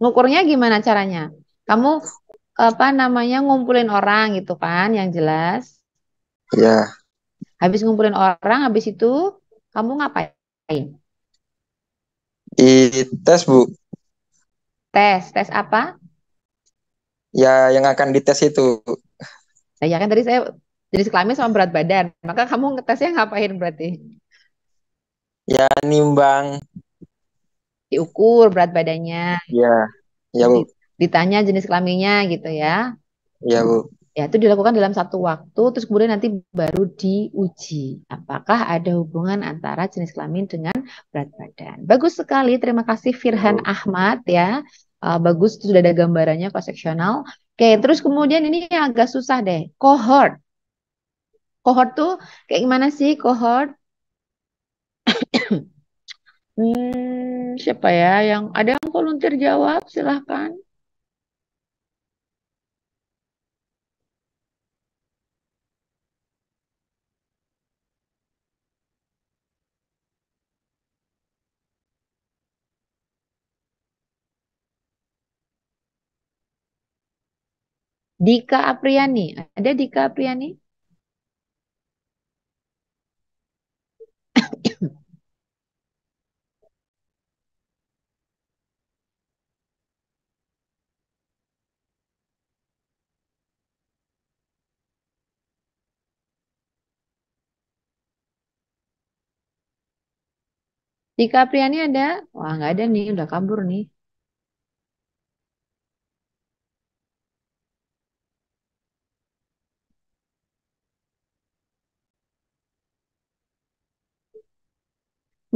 Speaker 1: Ngukurnya gimana caranya? Kamu apa namanya ngumpulin orang gitu kan, yang jelas.
Speaker 7: Ya,
Speaker 1: Habis ngumpulin orang, habis itu kamu ngapain?
Speaker 7: di tes Bu.
Speaker 1: Tes apa?
Speaker 7: Ya, yang akan dites itu.
Speaker 1: Nah, ya kan tadi saya jenis kelamin sama berat badan. Maka kamu ngetesnya ngapain berarti?
Speaker 7: Ya, nimbang.
Speaker 1: Diukur berat badannya,
Speaker 7: Ya, ya Bu.
Speaker 1: ditanya jenis kelaminnya gitu ya.
Speaker 7: Ya Bu.
Speaker 1: Ya, itu dilakukan dalam satu waktu, terus kemudian nanti baru diuji. Apakah ada hubungan antara jenis kelamin dengan berat badan. Bagus sekali, terima kasih Firhan Ahmad ya. Bagus, sudah ada gambarannya konseksional. Oke, terus kemudian ini yang agak susah deh, cohort. Cohort tuh kayak gimana sih cohort? Siapa ya yang ada yang volunteer jawab? Silahkan. Dika Apriani. Ada Dika Apriani? Dika Apriani ada? Wah, nggak ada nih, udah kabur nih.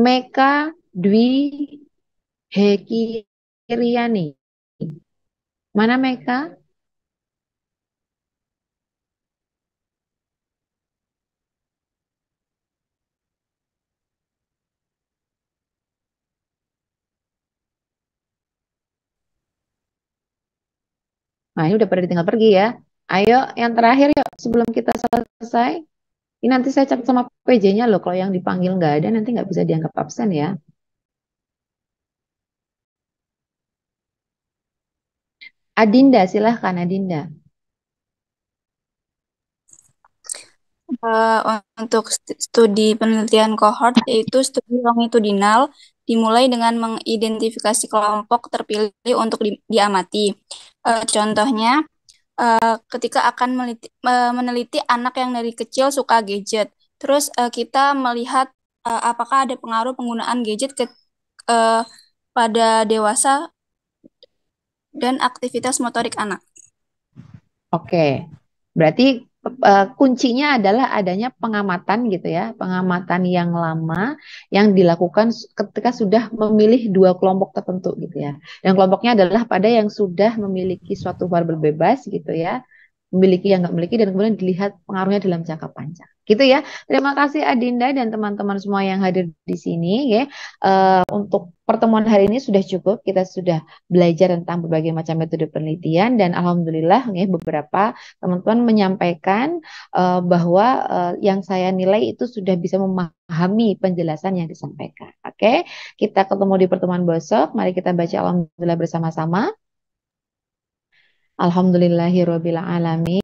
Speaker 1: Meka Dwi Hekiriani. Mana Meka? Nah, ini udah pada ditinggal pergi ya. Ayo, yang terakhir yuk sebelum kita selesai. Ini nanti saya catat sama PJ-nya loh. Kalau yang dipanggil nggak ada, nanti nggak bisa dianggap absen ya. Adinda, silahkan Adinda.
Speaker 2: Untuk studi penelitian kohort yaitu studi longitudinal dimulai dengan mengidentifikasi kelompok terpilih untuk diamati. Contohnya ketika akan meneliti anak yang dari kecil suka gadget. Terus kita melihat apakah ada pengaruh penggunaan gadget eh, pada dewasa dan aktivitas motorik anak.
Speaker 1: Oke, berarti kuncinya adalah adanya pengamatan gitu ya, pengamatan yang lama yang dilakukan ketika sudah memilih dua kelompok tertentu gitu ya. Dan kelompoknya adalah pada yang sudah memiliki suatu variabel bebas gitu ya, memiliki yang nggak memiliki dan kemudian dilihat pengaruhnya dalam jangka panjang. Gitu ya. Terima kasih Adinda dan teman-teman semua yang hadir di sini ya. Untuk pertemuan hari ini sudah cukup. Kita sudah belajar tentang berbagai macam metode penelitian dan alhamdulillah ya, beberapa teman-teman menyampaikan bahwa yang saya nilai itu sudah bisa memahami penjelasan yang disampaikan. Oke, kita ketemu di pertemuan besok. Mari kita baca alhamdulillah bersama-sama. Alhamdulillahirabbil alamin.